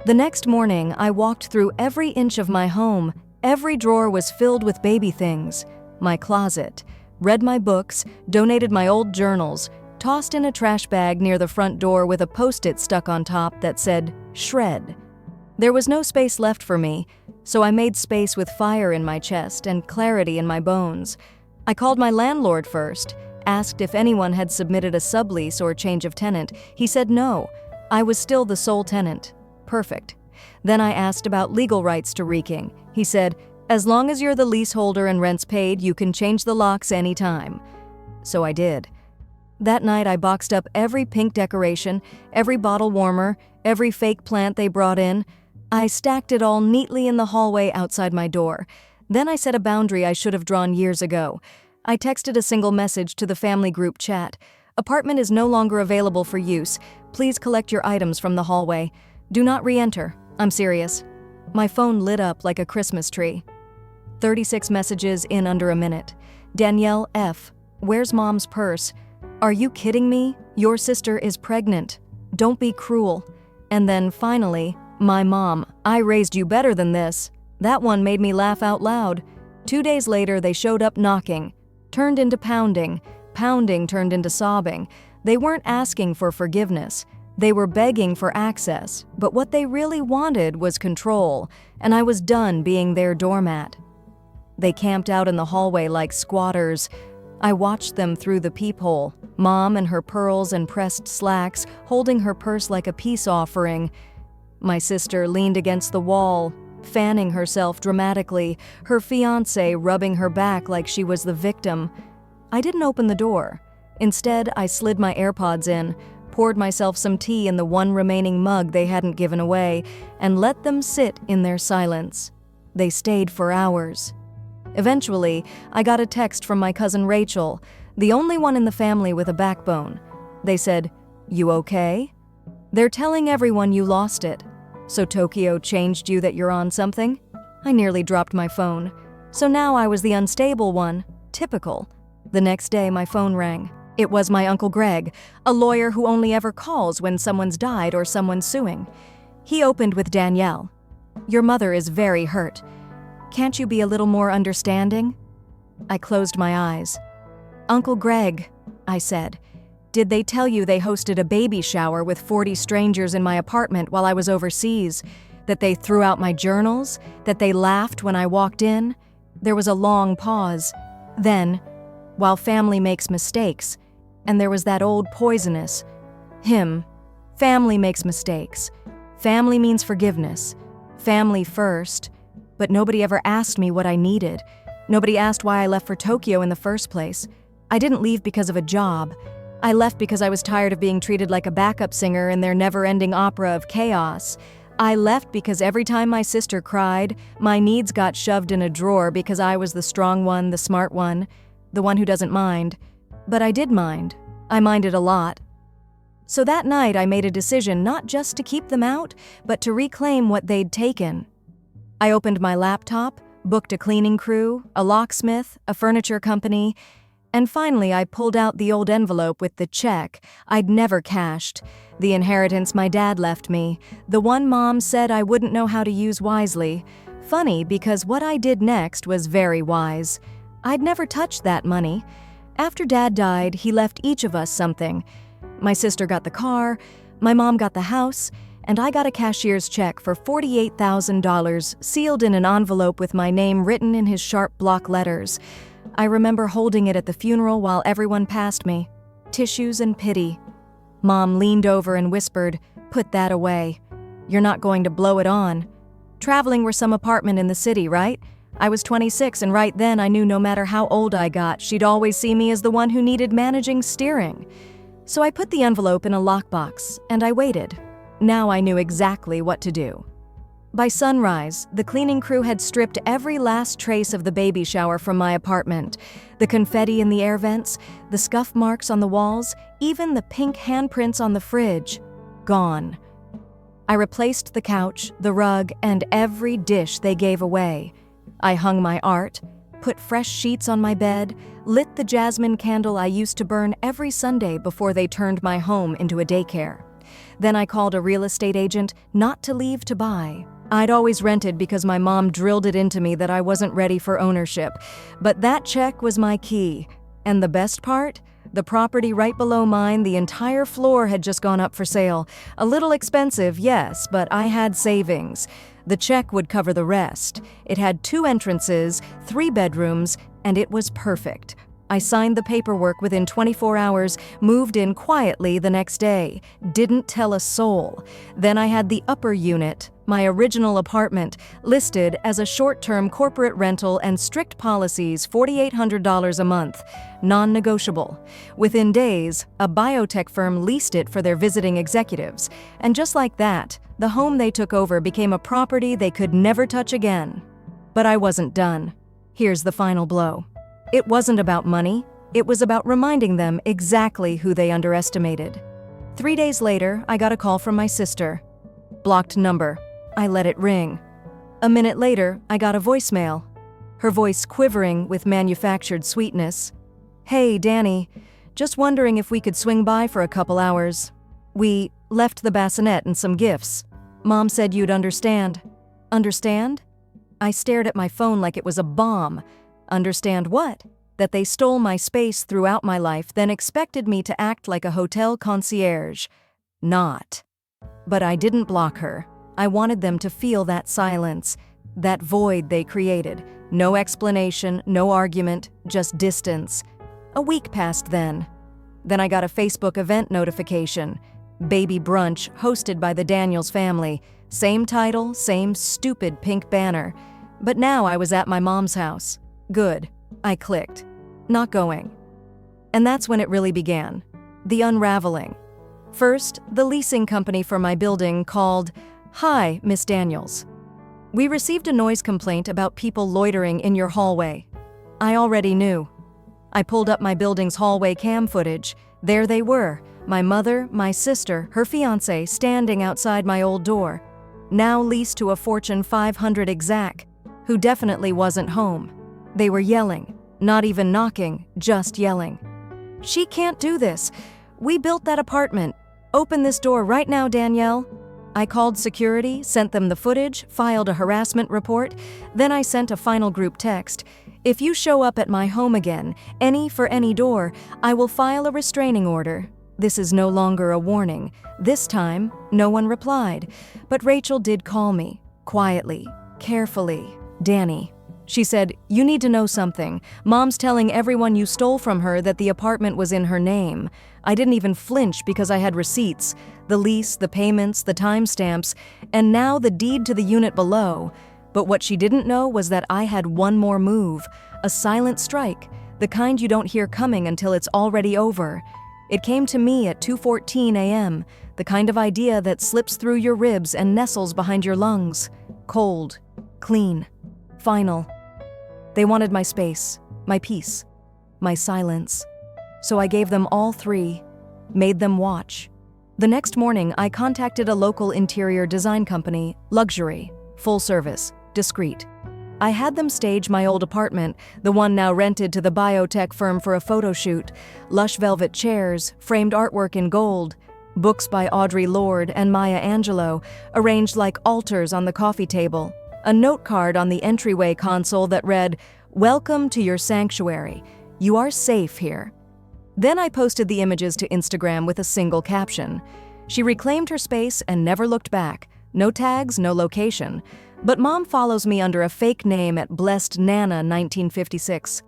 The next morning, I walked through every inch of my home. Every drawer was filled with baby things. My closet. Read my books, donated my old journals, tossed in a trash bag near the front door with a Post-it stuck on top that said, "Shred." There was no space left for me, so I made space with fire in my chest and clarity in my bones. I called my landlord first, asked if anyone had submitted a sublease or change of tenant. He said no. I was still the sole tenant. Perfect. Then I asked about legal rights to reeking. He said, "As long as you're the leaseholder and rent's paid, you can change the locks anytime." So I did. That night I boxed up every pink decoration, every bottle warmer, every fake plant they brought in. I stacked it all neatly in the hallway outside my door. Then I set a boundary I should have drawn years ago. I texted a single message to the family group chat. "Apartment is no longer available for use. Please collect your items from the hallway. Do not re-enter. I'm serious." My phone lit up like a Christmas tree. 36 messages in under a minute. Danielle F. Where's mom's purse? Are you kidding me? Your sister is pregnant. Don't be cruel. And then finally, my mom. I raised you better than this. That one made me laugh out loud. 2 days later, they showed up knocking. Turned into pounding. Pounding turned into sobbing. They weren't asking for forgiveness. They were begging for access. But what they really wanted was control, and I was done being their doormat. They camped out in the hallway like squatters. I watched them through the peephole, Mom in her pearls and pressed slacks, holding her purse like a peace offering. My sister leaned against the wall, fanning herself dramatically, her fiancé rubbing her back like she was the victim. I didn't open the door. Instead, I slid my AirPods in, poured myself some tea in the one remaining mug they hadn't given away, and let them sit in their silence. They stayed for hours. Eventually, I got a text from my cousin Rachel, the only one in the family with a backbone. They said, "You okay? They're telling everyone you lost it. So Tokyo changed you that you're on something?" I nearly dropped my phone. So now I was the unstable one. Typical. The next day, my phone rang. It was my Uncle Greg, a lawyer who only ever calls when someone's died or someone's suing. He opened with Danielle. "Your mother is very hurt. Can't you be a little more understanding?" I closed my eyes. "Uncle Greg," I said, "did they tell you they hosted a baby shower with 40 strangers in my apartment while I was overseas? That they threw out my journals? That they laughed when I walked in?" There was a long pause. Then, "While family makes mistakes," and there was that old poisonous, "Family makes mistakes. Family means forgiveness. Family first. But nobody ever asked me what I needed. Nobody asked why I left for Tokyo in the first place. I didn't leave because of a job. I left because I was tired of being treated like a backup singer in their never-ending opera of chaos. I left because every time my sister cried, my needs got shoved in a drawer because I was the strong one, the smart one, the one who doesn't mind. But I did mind. I minded a lot. So that night I made a decision not just to keep them out, but to reclaim what they'd taken. I opened my laptop, booked a cleaning crew, a locksmith, a furniture company, and finally I pulled out the old envelope with the check I'd never cashed, the inheritance my dad left me, the one Mom said I wouldn't know how to use wisely. Funny, because what I did next was very wise. I'd never touched that money. After Dad died, he left each of us something. My sister got the car, my mom got the house, and I got a cashier's check for $48,000 sealed in an envelope with my name written in his sharp block letters. I remember holding it at the funeral while everyone passed me. Tissues and pity. Mom leaned over and whispered, "Put that away. You're not going to blow it on. Traveling were some apartment in the city, right? I was 26 and right then I knew no matter how old I got, she'd always see me as the one who needed managing steering. So I put the envelope in a lockbox and I waited. Now I knew exactly what to do. By sunrise, the cleaning crew had stripped every last trace of the baby shower from my apartment. The confetti in the air vents, the scuff marks on the walls, even the pink handprints on the fridge. Gone. I replaced the couch, the rug, and every dish they gave away. I hung my art, put fresh sheets on my bed, lit the jasmine candle I used to burn every Sunday before they turned my home into a daycare. Then I called a real estate agent not to leave to buy. I'd always rented because my mom drilled it into me that I wasn't ready for ownership. But that check was my key. And the best part? The property right below mine, the entire floor had just gone up for sale. A little expensive, yes, but I had savings. The check would cover the rest. It had 2 entrances, 3 bedrooms, and it was perfect. I signed the paperwork within 24 hours, moved in quietly the next day, didn't tell a soul. Then I had the upper unit, my original apartment, listed as a short-term corporate rental and strict policies $4,800 a month, non-negotiable. Within days, a biotech firm leased it for their visiting executives, and just like that, the home they took over became a property they could never touch again. But I wasn't done. Here's the final blow. It wasn't about money. It was about reminding them exactly who they underestimated. 3 days later, I got a call from my sister. Blocked number. I let it ring. A minute later, I got a voicemail. Her voice quivering with manufactured sweetness. "Hey, Danny. Just wondering if we could swing by for a couple hours. We left the bassinet and some gifts. Mom said you'd understand." Understand? I stared at my phone like it was a bomb. Understand what? That they stole my space throughout my life, then expected me to act like a hotel concierge. Not. But I didn't block her. I wanted them to feel that silence, that void they created. No explanation, no argument, just distance. A week passed then. Then I got a Facebook event notification. Baby brunch hosted by the Daniels family. Same title, same stupid pink banner. But now I was at my mom's house. Good. I clicked. Not going. And that's when it really began. The unraveling. First, the leasing company for my building called, "Hi, Miss Daniels. We received a noise complaint about people loitering in your hallway." I already knew. I pulled up my building's hallway cam footage. There they were, my mother, my sister, her fiancé standing outside my old door. Now leased to a Fortune 500 exec, who definitely wasn't home. They were yelling, not even knocking, just yelling. "She can't do this. We built that apartment. Open this door right now, Danielle." I called security, sent them the footage, filed a harassment report. Then I sent a final group text. "If you show up at my home again, for any door, I will file a restraining order." This is no longer a warning. This time, no one replied. But Rachel did call me, quietly, carefully. "Danny," she said, "you need to know something. Mom's telling everyone you stole from her that the apartment was in her name." I didn't even flinch because I had receipts, the lease, the payments, the timestamps, and now the deed to the unit below. But what she didn't know was that I had one more move, a silent strike, the kind you don't hear coming until it's already over. It came to me at 2:14 a.m., the kind of idea that slips through your ribs and nestles behind your lungs. Cold, clean, final. They wanted my space, my peace, my silence. So I gave them all 3, made them watch. The next morning, I contacted a local interior design company, luxury, full service, discreet. I had them stage my old apartment, the one now rented to the biotech firm for a photo shoot. Lush velvet chairs, framed artwork in gold, books by Audre Lorde and Maya Angelou, arranged like altars on the coffee table. A note card on the entryway console that read, "Welcome to your sanctuary. You are safe here." Then I posted the images to Instagram with a single caption. She reclaimed her space and never looked back. No tags, no location. But Mom follows me under a fake name at Blessed Nana 1956.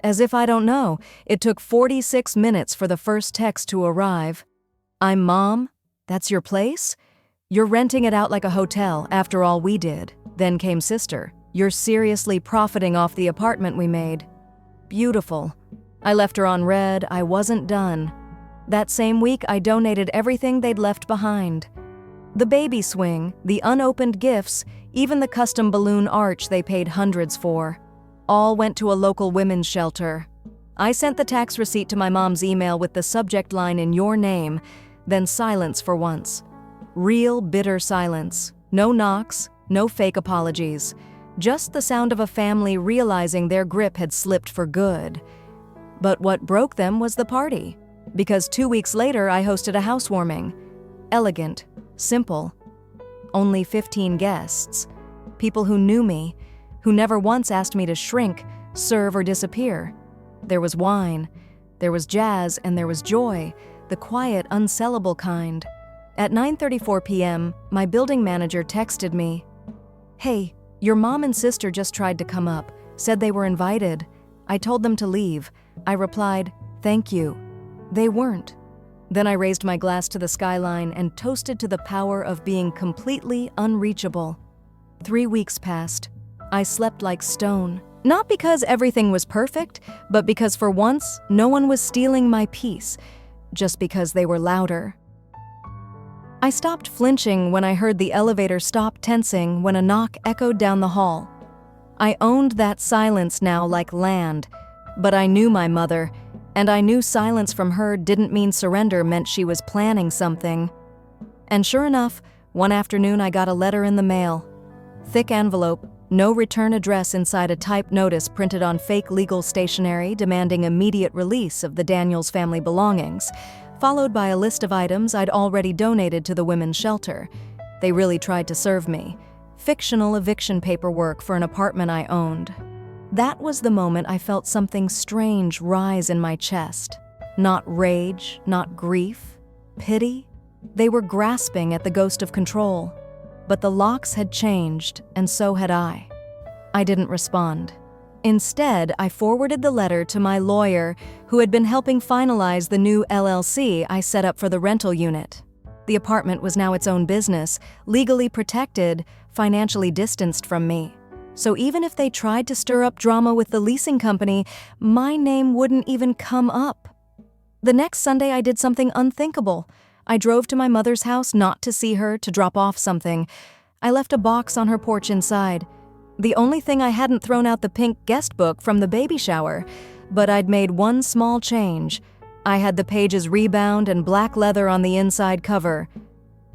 As if I don't know, it took 46 minutes for the first text to arrive. "I'm Mom? That's your place? You're renting it out like a hotel after all we did." Then came Sister. "You're seriously profiting off the apartment we made." Beautiful. I left her on red. I wasn't done. That same week, I donated everything they'd left behind. The baby swing, the unopened gifts, even the custom balloon arch they paid hundreds for. All went to a local women's shelter. I sent the tax receipt to my mom's email with the subject line in your name, then silence for once. Real bitter silence. No knocks, no fake apologies. Just the sound of a family realizing their grip had slipped for good. But what broke them was the party. Because 2 weeks later, I hosted a housewarming. Elegant, simple. Only 15 guests. People who knew me, who never once asked me to shrink, serve, or disappear. There was wine, there was jazz, and there was joy, the quiet, unsellable kind. At 9:34 p.m., my building manager texted me, "Hey, your mom and sister just tried to come up, said they were invited. I told them to leave." I replied, "Thank you." They weren't. Then I raised my glass to the skyline and toasted to the power of being completely unreachable. 3 weeks passed. I slept like stone. Not because everything was perfect, but because for once, no one was stealing my peace, just because they were louder. I stopped flinching when I heard the elevator stop tensing when a knock echoed down the hall. I owned that silence now like land, but I knew my mother, and I knew silence from her didn't mean surrender meant she was planning something. And sure enough, one afternoon I got a letter in the mail. Thick envelope, no return address inside a typed notice printed on fake legal stationery demanding immediate release of the Daniels family belongings, followed by a list of items I'd already donated to the women's shelter. They really tried to serve me. Fictional eviction paperwork for an apartment I owned. That was the moment I felt something strange rise in my chest. Not rage, not grief, pity. They were grasping at the ghost of control. But the locks had changed, and so had I. I didn't respond. Instead, I forwarded the letter to my lawyer, who had been helping finalize the new LLC I set up for the rental unit. The apartment was now its own business, legally protected, financially distanced from me. So even if they tried to stir up drama with the leasing company, my name wouldn't even come up. The next Sunday, I did something unthinkable. I drove to my mother's house not to see her, to drop off something. I left a box on her porch inside. The only thing I hadn't thrown out the pink guest book from the baby shower, but I'd made one small change. I had the pages rebound and black leather on the inside cover.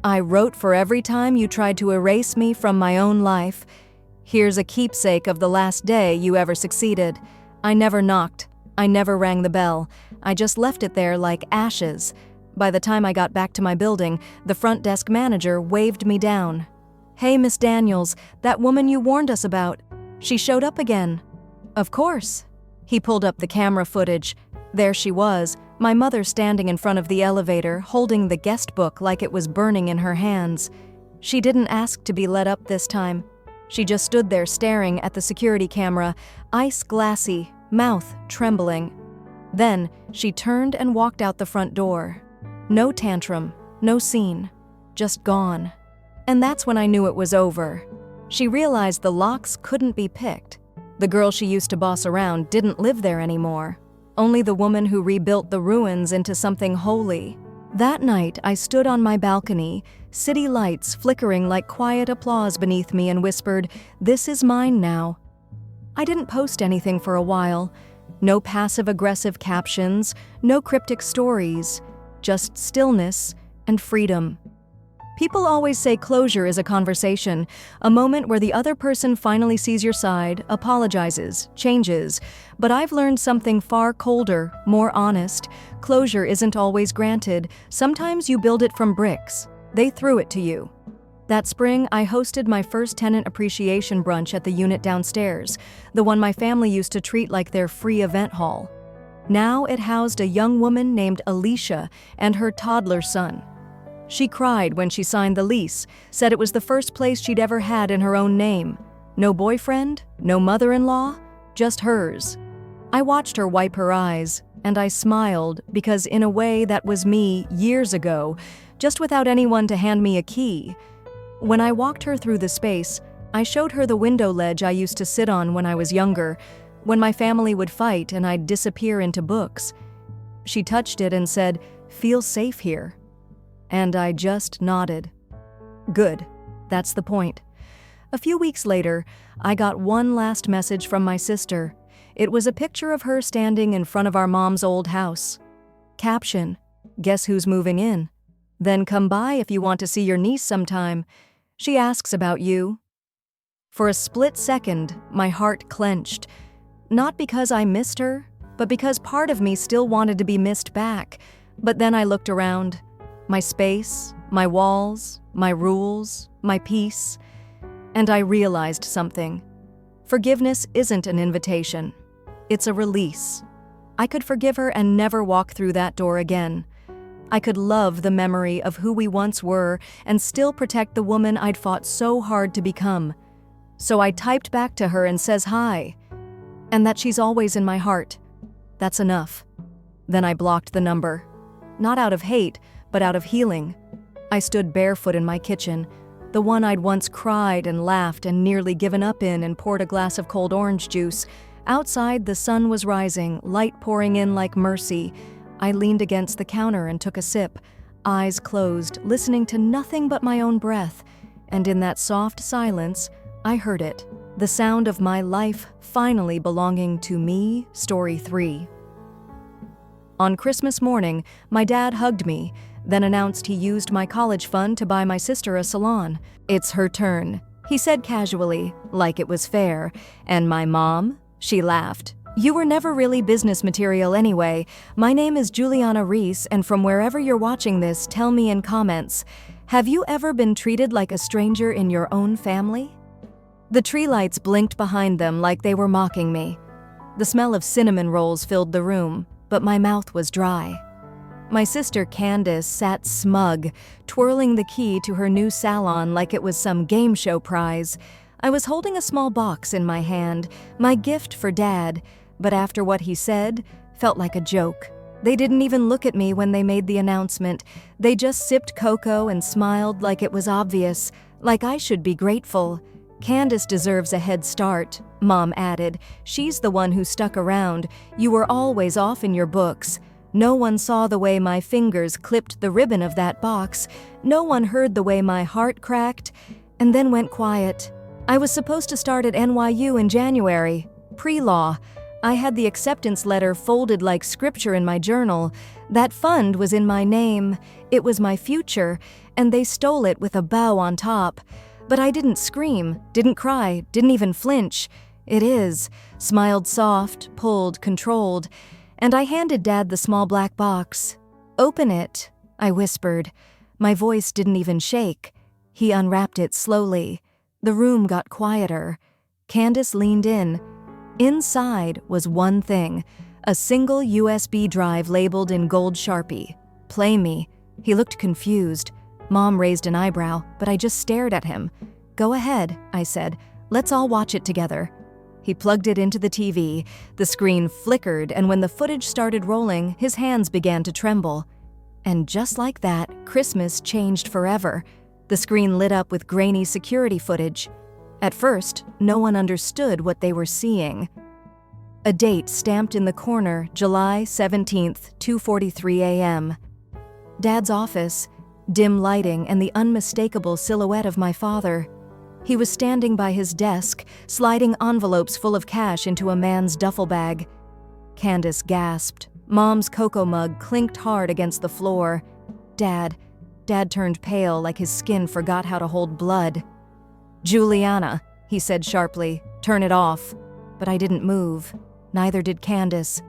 I wrote, "For every time you tried to erase me from my own life, here's a keepsake of the last day you ever succeeded." I never knocked. I never rang the bell. I just left it there like ashes. By the time I got back to my building, the front desk manager waved me down. "Hey, Miss Daniels, that woman you warned us about. She showed up again." "Of course." He pulled up the camera footage. There she was, my mother standing in front of the elevator, holding the guest book like it was burning in her hands. She didn't ask to be let up this time. She just stood there staring at the security camera, ice glassy, mouth trembling. Then she turned and walked out the front door. No tantrum, no scene, just gone. And that's when I knew it was over. She realized the locks couldn't be picked. The girl she used to boss around didn't live there anymore. Only the woman who rebuilt the ruins into something holy. That night, I stood on my balcony, city lights flickering like quiet applause beneath me, and whispered, "This is mine now." I didn't post anything for a while. No passive-aggressive captions, no cryptic stories. Just stillness and freedom. People always say closure is a conversation, a moment where the other person finally sees your side, apologizes, changes. But I've learned something far colder, more honest. Closure isn't always granted. Sometimes you build it from bricks. They threw it to you. That spring, I hosted my first tenant appreciation brunch at the unit downstairs, the one my family used to treat like their free event hall. Now it housed a young woman named Alicia and her toddler son. She cried when she signed the lease, said it was the first place she'd ever had in her own name. No boyfriend, no mother-in-law, just hers. I watched her wipe her eyes, and I smiled because in a way that was me years ago, just without anyone to hand me a key. When I walked her through the space, I showed her the window ledge I used to sit on when I was younger, when my family would fight and I'd disappear into books. She touched it and said, "Feel safe here." And I just nodded. Good. That's the point. A few weeks later, I got one last message from my sister. It was a picture of her standing in front of our mom's old house. Caption, "Guess who's moving in? Then come by if you want to see your niece sometime. She asks about you." For a split second, my heart clenched. Not because I missed her, but because part of me still wanted to be missed back. But then I looked around. My space, my walls, my rules, my peace. And I realized something. Forgiveness isn't an invitation. It's a release. I could forgive her and never walk through that door again. I could love the memory of who we once were and still protect the woman I'd fought so hard to become. So I typed back to her and says hi, and that she's always in my heart. That's enough. Then I blocked the number. Not out of hate, but out of healing. I stood barefoot in my kitchen, the one I'd once cried and laughed and nearly given up in, and poured a glass of cold orange juice. Outside, the sun was rising, light pouring in like mercy. I leaned against the counter and took a sip, eyes closed, listening to nothing but my own breath. And in that soft silence, I heard it. The sound of my life finally belonging to me, story 3. On Christmas morning, my dad hugged me, then announced he used my college fund to buy my sister a salon. "It's her turn," he said casually, like it was fair. "And my mom?" She laughed. "You were never really business material anyway. My name is Juliana Reese, and from wherever you're watching this, tell me in comments, have you ever been treated like a stranger in your own family?" The tree lights blinked behind them like they were mocking me. The smell of cinnamon rolls filled the room, but my mouth was dry. My sister Candace sat smug, twirling the key to her new salon like it was some game show prize. I was holding a small box in my hand, my gift for Dad, but after what he said, felt like a joke. They didn't even look at me when they made the announcement. They just sipped cocoa and smiled like it was obvious, like I should be grateful. "Candace deserves a head start," Mom added. "She's the one who stuck around. You were always off in your books. No one saw the way my fingers clipped the ribbon of that box. No one heard the way my heart cracked and then went quiet. I was supposed to start at NYU in January, pre-law. I had the acceptance letter folded like scripture in my journal. That fund was in my name. It was my future, and they stole it with a bow on top. But I didn't scream, didn't cry, didn't even flinch. It is, smiled soft, pulled, controlled, and I handed Dad the small black box. "Open it," I whispered. My voice didn't even shake. He unwrapped it slowly. The room got quieter. Candace leaned in. Inside was one thing, a single USB drive labeled in gold Sharpie. "Play me." He looked confused. Mom raised an eyebrow, but I just stared at him. "Go ahead," I said. "Let's all watch it together." He plugged it into the TV. The screen flickered, and when the footage started rolling, his hands began to tremble. And just like that, Christmas changed forever. The screen lit up with grainy security footage. At first, no one understood what they were seeing. A date stamped in the corner, July 17th, 2:43 a.m. Dad's office, dim lighting and the unmistakable silhouette of my father. He was standing by his desk, sliding envelopes full of cash into a man's duffel bag. Candace gasped. Mom's cocoa mug clinked hard against the floor. Dad turned pale like his skin forgot how to hold blood. "Juliana," he said sharply, "turn it off." But I didn't move. Neither did Candace.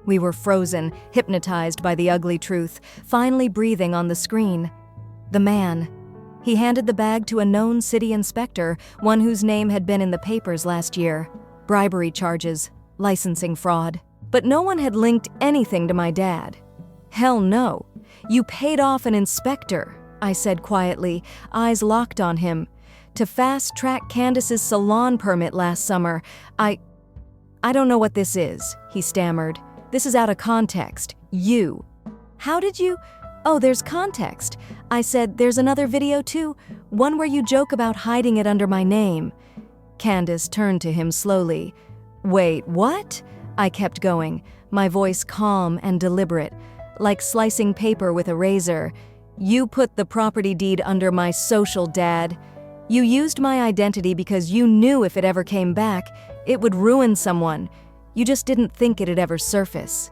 We were frozen, hypnotized by the ugly truth, finally breathing on the screen. The man. He handed the bag to a known city inspector, one whose name had been in the papers last year. Bribery charges, licensing fraud. But no one had linked anything to my dad. "Hell no. You paid off an inspector," I said quietly, eyes locked on him, "to fast-track Candace's salon permit last summer. I don't know what this is," he stammered. "This is out of context. You." "How did you—" "Oh, there's context." I said, "There's another video too, one where you joke about hiding it under my name." Candace turned to him slowly. "Wait, what?" I kept going, my voice calm and deliberate, like slicing paper with a razor. You put the property deed under my social, Dad. You used my identity because you knew if it ever came back, it would ruin someone. You just didn't think it'd ever surface.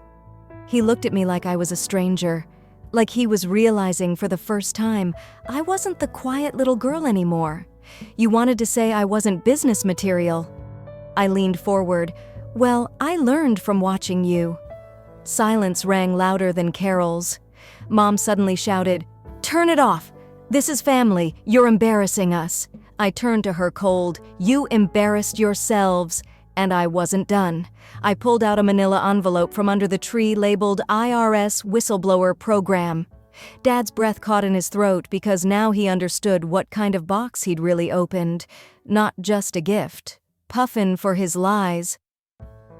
He looked at me like I was a stranger, like he was realizing for the first time I wasn't the quiet little girl anymore. You wanted to say I wasn't business material. I leaned forward. Well, I learned from watching you. Silence rang louder than carols. Mom suddenly shouted, "Turn it off! This is family. You're embarrassing us." I turned to her cold. "You embarrassed yourselves." And I wasn't done. I pulled out a manila envelope from under the tree labeled IRS Whistleblower Program. Dad's breath caught in his throat because now he understood what kind of box he'd really opened. Not just a gift. Puffin' for his lies.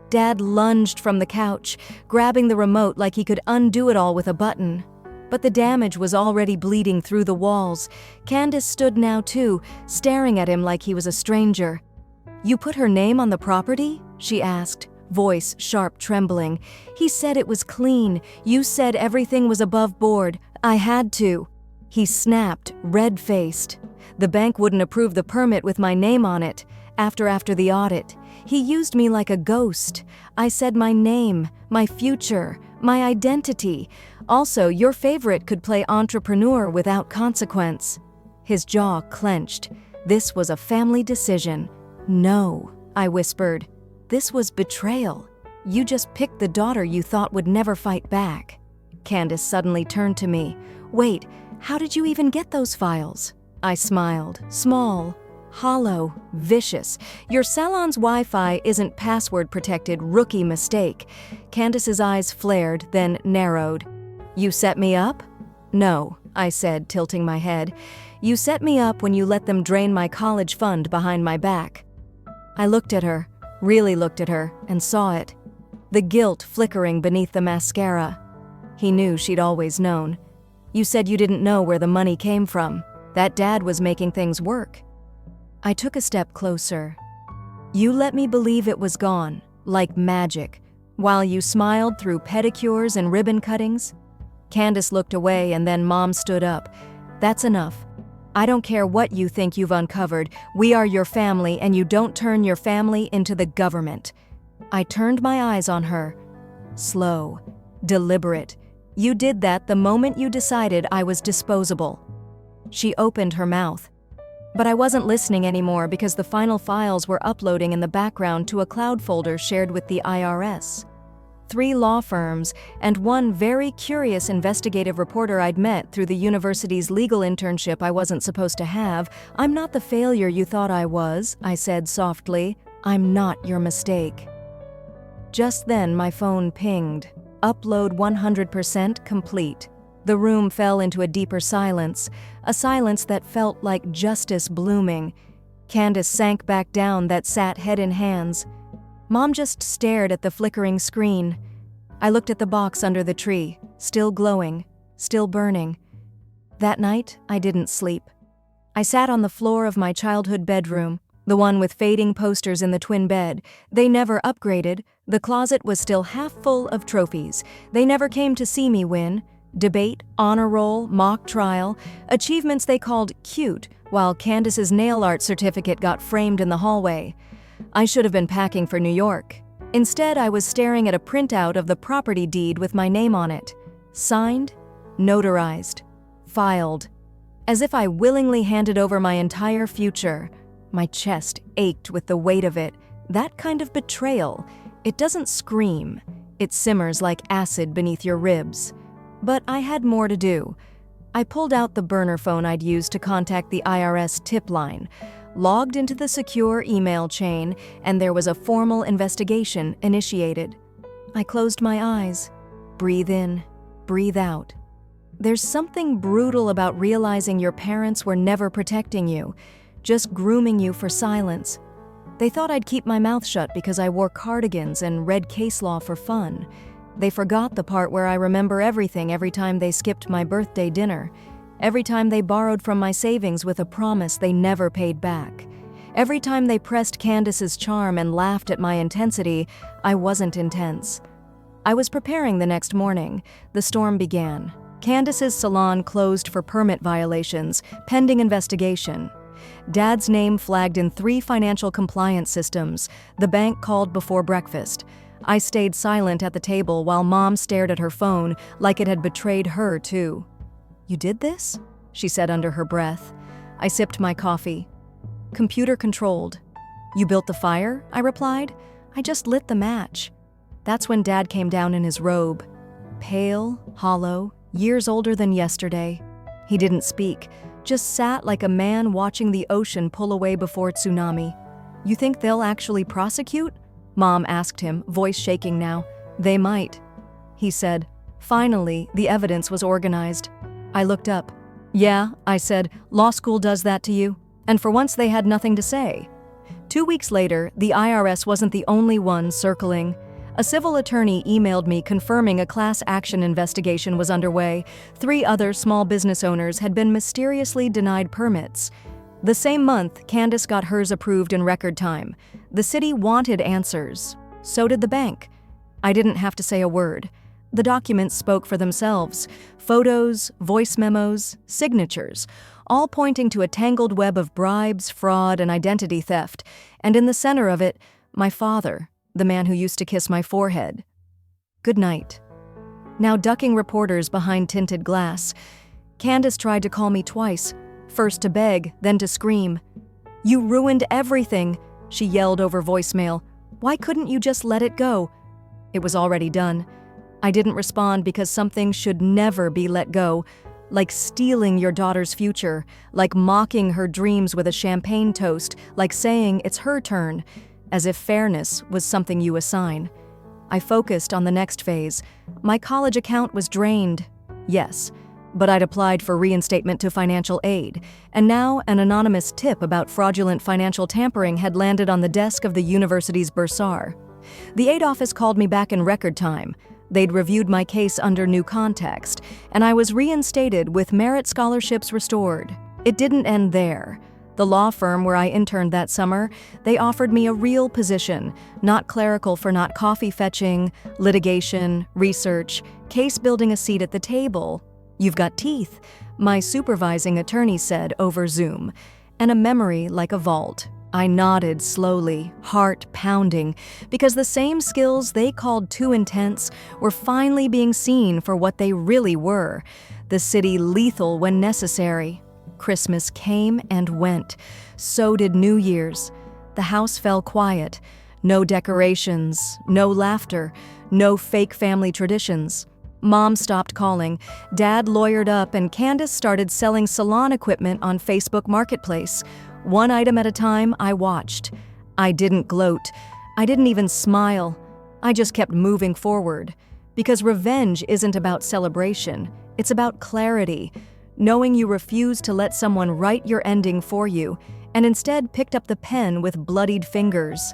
Dad lunged from the couch, grabbing the remote like he could undo it all with a button. But the damage was already bleeding through the walls. Candace stood now too, staring at him like he was a stranger. "You put her name on the property?" she asked, voice sharp trembling. "He said it was clean. You said everything was above board. I had to." He snapped, red-faced. "The bank wouldn't approve the permit with my name on it. After the audit. He used me like a ghost. I said my name, my future, my identity. Also, your favorite could play entrepreneur without consequence." His jaw clenched. This was a family decision. "No," I whispered. "This was betrayal. You just picked the daughter you thought would never fight back." Candace suddenly turned to me. "Wait, how did you even get those files?" I smiled. "Small. Hollow, vicious. Your salon's Wi-Fi isn't password protected, rookie mistake." Candace's eyes flared, then narrowed. "You set me up?" "No," I said, tilting my head. "You set me up when you let them drain my college fund behind my back." I looked at her, really looked at her, and saw it. The guilt flickering beneath the mascara. He knew she'd always known. "You said you didn't know where the money came from. That Dad was making things work." I took a step closer. "You let me believe it was gone, like magic, while you smiled through pedicures and ribbon cuttings." Candace looked away and then Mom stood up. "That's enough. I don't care what you think you've uncovered. We are your family and you don't turn your family into the government." I turned my eyes on her. Slow, deliberate. "You did that the moment you decided I was disposable." She opened her mouth. But I wasn't listening anymore because the final files were uploading in the background to a cloud folder shared with the IRS. 3 law firms and one very curious investigative reporter I'd met through the university's legal internship I wasn't supposed to have. "I'm not the failure you thought I was," I said softly. "I'm not your mistake." Just then my phone pinged. Upload 100% complete. The room fell into a deeper silence, a silence that felt like justice blooming. Candace sank back down, that sat head in hands. Mom just stared at the flickering screen. I looked at the box under the tree, still glowing, still burning. That night, I didn't sleep. I sat on the floor of my childhood bedroom, the one with fading posters in the twin bed. They never upgraded. The closet was still half full of trophies. They never came to see me win. Debate, honor roll, mock trial, achievements they called cute, while Candace's nail art certificate got framed in the hallway. I should have been packing for New York. Instead, I was staring at a printout of the property deed with my name on it. Signed, notarized, filed. As if I willingly handed over my entire future. My chest ached with the weight of it. That kind of betrayal. It doesn't scream. It simmers like acid beneath your ribs. But I had more to do. I pulled out the burner phone I'd used to contact the IRS tip line, logged into the secure email chain, and there was a formal investigation initiated. I closed my eyes. Breathe in, breathe out. There's something brutal about realizing your parents were never protecting you, just grooming you for silence. They thought I'd keep my mouth shut because I wore cardigans and read case law for fun. They forgot the part where I remember everything every time they skipped my birthday dinner, every time they borrowed from my savings with a promise they never paid back. Every time they pressed Candace's charm and laughed at my intensity, I wasn't intense. I was preparing the next morning. The storm began. Candace's salon closed for permit violations, pending investigation. Dad's name flagged in 3 financial compliance systems. The bank called before breakfast. I stayed silent at the table while Mom stared at her phone like it had betrayed her, too. "You did this?" she said under her breath. I sipped my coffee. "Computer controlled." "You built the fire?" I replied. "I just lit the match." That's when Dad came down in his robe. Pale, hollow, years older than yesterday. He didn't speak, just sat like a man watching the ocean pull away before tsunami. "You think they'll actually prosecute?" Mom asked him, voice shaking now. "They might." He said. Finally, the evidence was organized. I looked up. "Yeah," I said, "law school does that to you?" And for once they had nothing to say. 2 weeks later, the IRS wasn't the only one circling. A civil attorney emailed me confirming a class action investigation was underway. 3 other small business owners had been mysteriously denied permits. The same month, Candace got hers approved in record time. The city wanted answers. So did the bank. I didn't have to say a word. The documents spoke for themselves. Photos, voice memos, signatures, all pointing to a tangled web of bribes, fraud, and identity theft. And in the center of it, my father, the man who used to kiss my forehead. Good night. Now ducking reporters behind tinted glass, Candace tried to call me twice, first to beg, then to scream. "You ruined everything," she yelled over voicemail. "Why couldn't you just let it go?" It was already done. I didn't respond because something should never be let go, like stealing your daughter's future, like mocking her dreams with a champagne toast, like saying it's her turn, as if fairness was something you assign. I focused on the next phase. My college account was drained. Yes, but I'd applied for reinstatement to financial aid, and now an anonymous tip about fraudulent financial tampering had landed on the desk of the university's bursar. The aid office called me back in record time. They'd reviewed my case under new context, and I was reinstated with merit scholarships restored. It didn't end there. The law firm where I interned that summer, they offered me a real position, not clerical for not coffee fetching, litigation, research, case building a seat at the table. "You've got teeth," my supervising attorney said over Zoom, and a memory like a vault. I nodded slowly, heart pounding, because the same skills they called too intense were finally being seen for what they really were. The city lethal when necessary. Christmas came and went. So did New Year's. The house fell quiet. No decorations, no laughter, no fake family traditions. Mom stopped calling, Dad lawyered up, and Candace started selling salon equipment on Facebook Marketplace. One item at a time, I watched. I didn't gloat. I didn't even smile. I just kept moving forward. Because revenge isn't about celebration. It's about clarity. Knowing you refuse to let someone write your ending for you, and instead picked up the pen with bloodied fingers.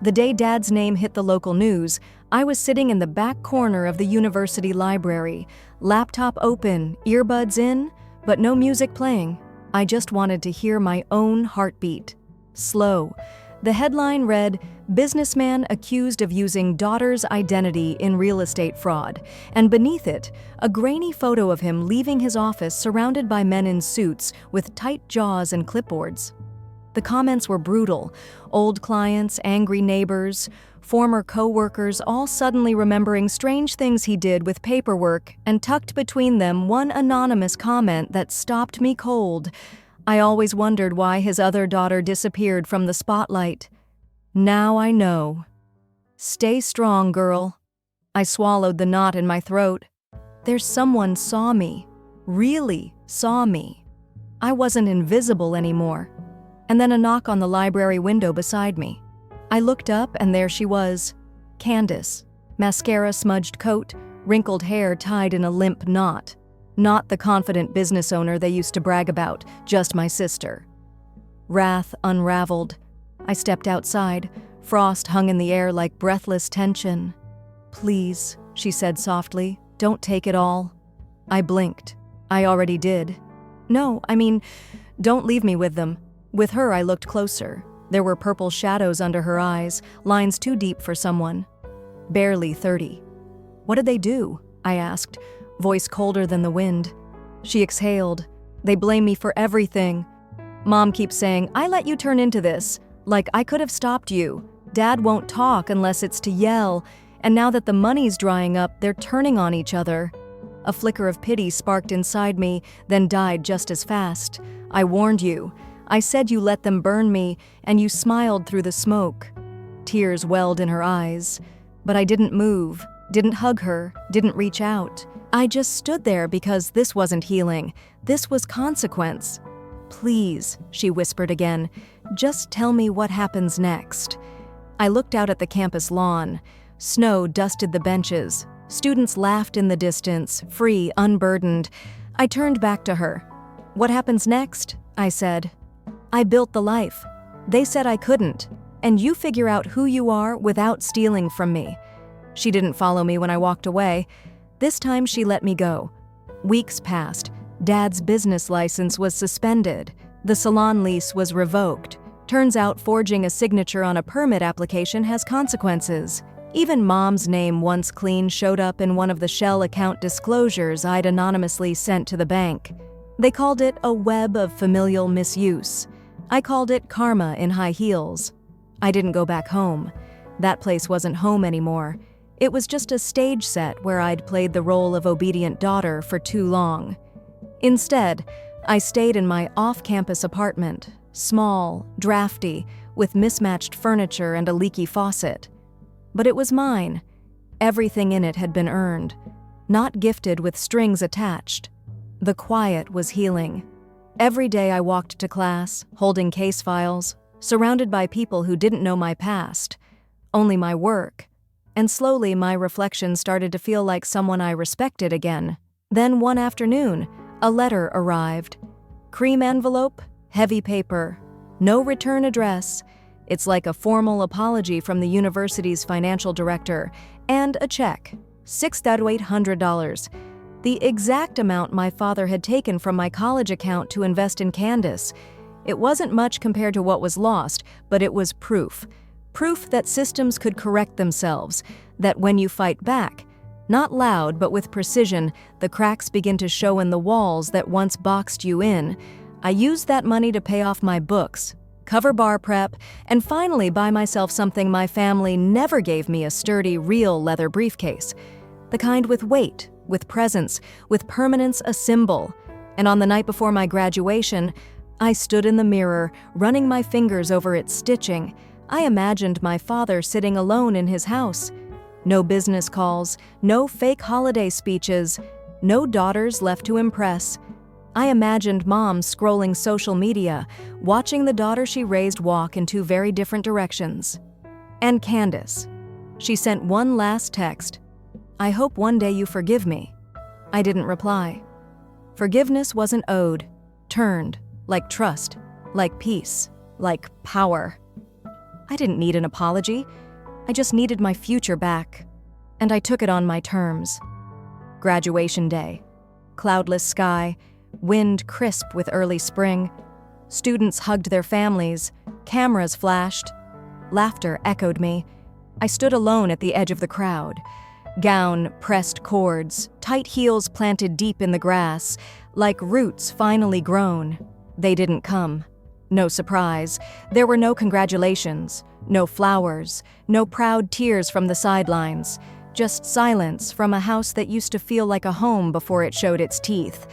The day Dad's name hit the local news, I was sitting in the back corner of the university library, laptop open, earbuds in, but no music playing. I just wanted to hear my own heartbeat. Slow. The headline read, "Businessman accused of using daughter's identity in real estate fraud," and beneath it, a grainy photo of him leaving his office surrounded by men in suits with tight jaws and clipboards. The comments were brutal. Old clients, angry neighbors, former co-workers, all suddenly remembering strange things he did with paperwork, and tucked between them one anonymous comment that stopped me cold. I always wondered why his other daughter disappeared from the spotlight. Now I know. Stay strong, girl. I swallowed the knot in my throat. There's someone saw me. Really saw me. I wasn't invisible anymore. And then a knock on the library window beside me. I looked up, and there she was. Candace. Mascara-smudged coat, wrinkled hair tied in a limp knot. Not the confident business owner they used to brag about, just my sister. Wrath unraveled. I stepped outside. Frost hung in the air like breathless tension. "Please," she said softly, "don't take it all." I blinked. I already did. "No, I mean, don't leave me with them." With her, I looked closer. There were purple shadows under her eyes, lines too deep for someone. Barely 30. "What did they do?" I asked. voice colder than the wind. She exhaled. They blame me for everything. Mom keeps saying, I let you turn into this. Like I could have stopped you. Dad won't talk unless it's to yell. And now that the money's drying up, they're turning on each other. A flicker of pity sparked inside me, then died just as fast. I warned you. I said you let them burn me, and you smiled through the smoke. Tears welled in her eyes. But I didn't move, didn't hug her, didn't reach out. I just stood there because this wasn't healing. This was consequence. Please, she whispered again, just tell me what happens next. I looked out at the campus lawn. Snow dusted the benches. Students laughed in the distance, free, unburdened. I turned back to her. What happens next? I said. I built the life. They said I couldn't. And you figure out who you are without stealing from me. She didn't follow me when I walked away. This time she let me go. Weeks passed. Dad's business license was suspended. The salon lease was revoked. Turns out forging a signature on a permit application has consequences. Even Mom's name, once clean, showed up in one of the shell account disclosures I'd anonymously sent to the bank. They called it a web of familial misuse. I called it karma in high heels. I didn't go back home. That place wasn't home anymore. It was just a stage set where I'd played the role of obedient daughter for too long. Instead, I stayed in my off-campus apartment, small, drafty, with mismatched furniture and a leaky faucet. But it was mine. Everything in it had been earned, not gifted with strings attached. The quiet was healing. Every day I walked to class, holding case files, surrounded by people who didn't know my past, only my work. And slowly my reflection started to feel like someone I respected again. Then one afternoon, a letter arrived. Cream envelope, heavy paper, no return address. It's like a formal apology from the university's financial director, and a check, $6,800. The exact amount my father had taken from my college account to invest in Candace. It wasn't much compared to what was lost, but it was proof. Proof that systems could correct themselves, that when you fight back, not loud but with precision, the cracks begin to show in the walls that once boxed you in. I used that money to pay off my books, cover bar prep, and finally buy myself something my family never gave me, a sturdy, real leather briefcase. The kind with weight, with presence, with permanence, a symbol. And on the night before my graduation, I stood in the mirror, running my fingers over its stitching. I imagined my father sitting alone in his house. No business calls, no fake holiday speeches, no daughters left to impress. I imagined Mom scrolling social media, watching the daughter she raised walk in two very different directions. And Candace. She sent one last text. I hope one day you forgive me. I didn't reply. Forgiveness wasn't owed, turned, like trust, like peace, like power. I didn't need an apology. I just needed my future back. And I took it on my terms. Graduation day. Cloudless sky, wind crisp with early spring. Students hugged their families, cameras flashed. Laughter echoed me. I stood alone at the edge of the crowd. Gown pressed cords, tight heels planted deep in the grass, like roots finally grown. They didn't come. No surprise. There were no congratulations, no flowers, no proud tears from the sidelines, just silence from a house that used to feel like a home before it showed its teeth.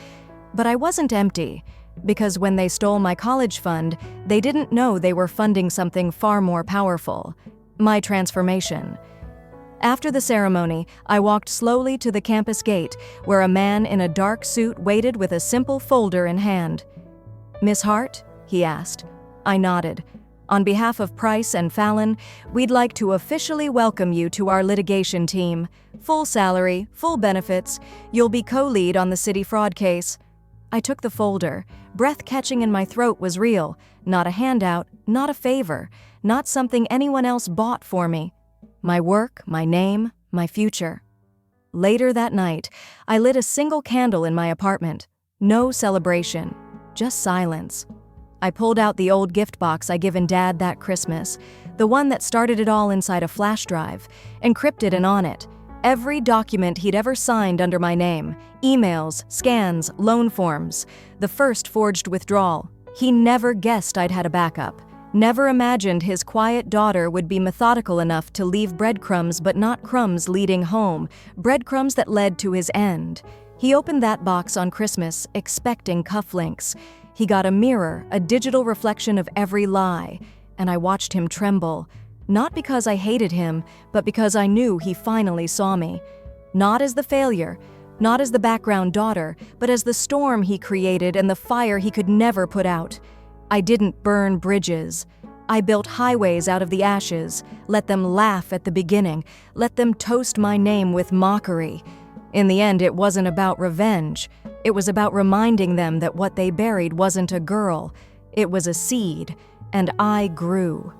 But I wasn't empty, because when they stole my college fund, they didn't know they were funding something far more powerful, my transformation. After the ceremony, I walked slowly to the campus gate, where a man in a dark suit waited with a simple folder in hand. "Miss Hart?" he asked. I nodded. "On behalf of Price and Fallon, we'd like to officially welcome you to our litigation team. Full salary, full benefits. You'll be co-lead on the city fraud case." I took the folder. Breath catching in my throat was real. Not a handout, not a favor, not something anyone else bought for me. My work, my name, my future. Later that night, I lit a single candle in my apartment. No celebration, just silence. I pulled out the old gift box I given Dad that Christmas, the one that started it all inside a flash drive, encrypted and on it, Every document he'd ever signed under my name, emails, scans, loan forms, the first forged withdrawal. He never guessed I'd had a backup. Never imagined his quiet daughter would be methodical enough to leave breadcrumbs, but not crumbs leading home, breadcrumbs that led to his end. He opened that box on Christmas, expecting cufflinks. He got a mirror, a digital reflection of every lie, and I watched him tremble. Not because I hated him, but because I knew he finally saw me. Not as the failure, not as the background daughter, but as the storm he created and the fire he could never put out. I didn't burn bridges. I built highways out of the ashes, let them laugh at the beginning, let them toast my name with mockery. In the end, it wasn't about revenge. It was about reminding them that what they buried wasn't a girl. It was a seed, and I grew.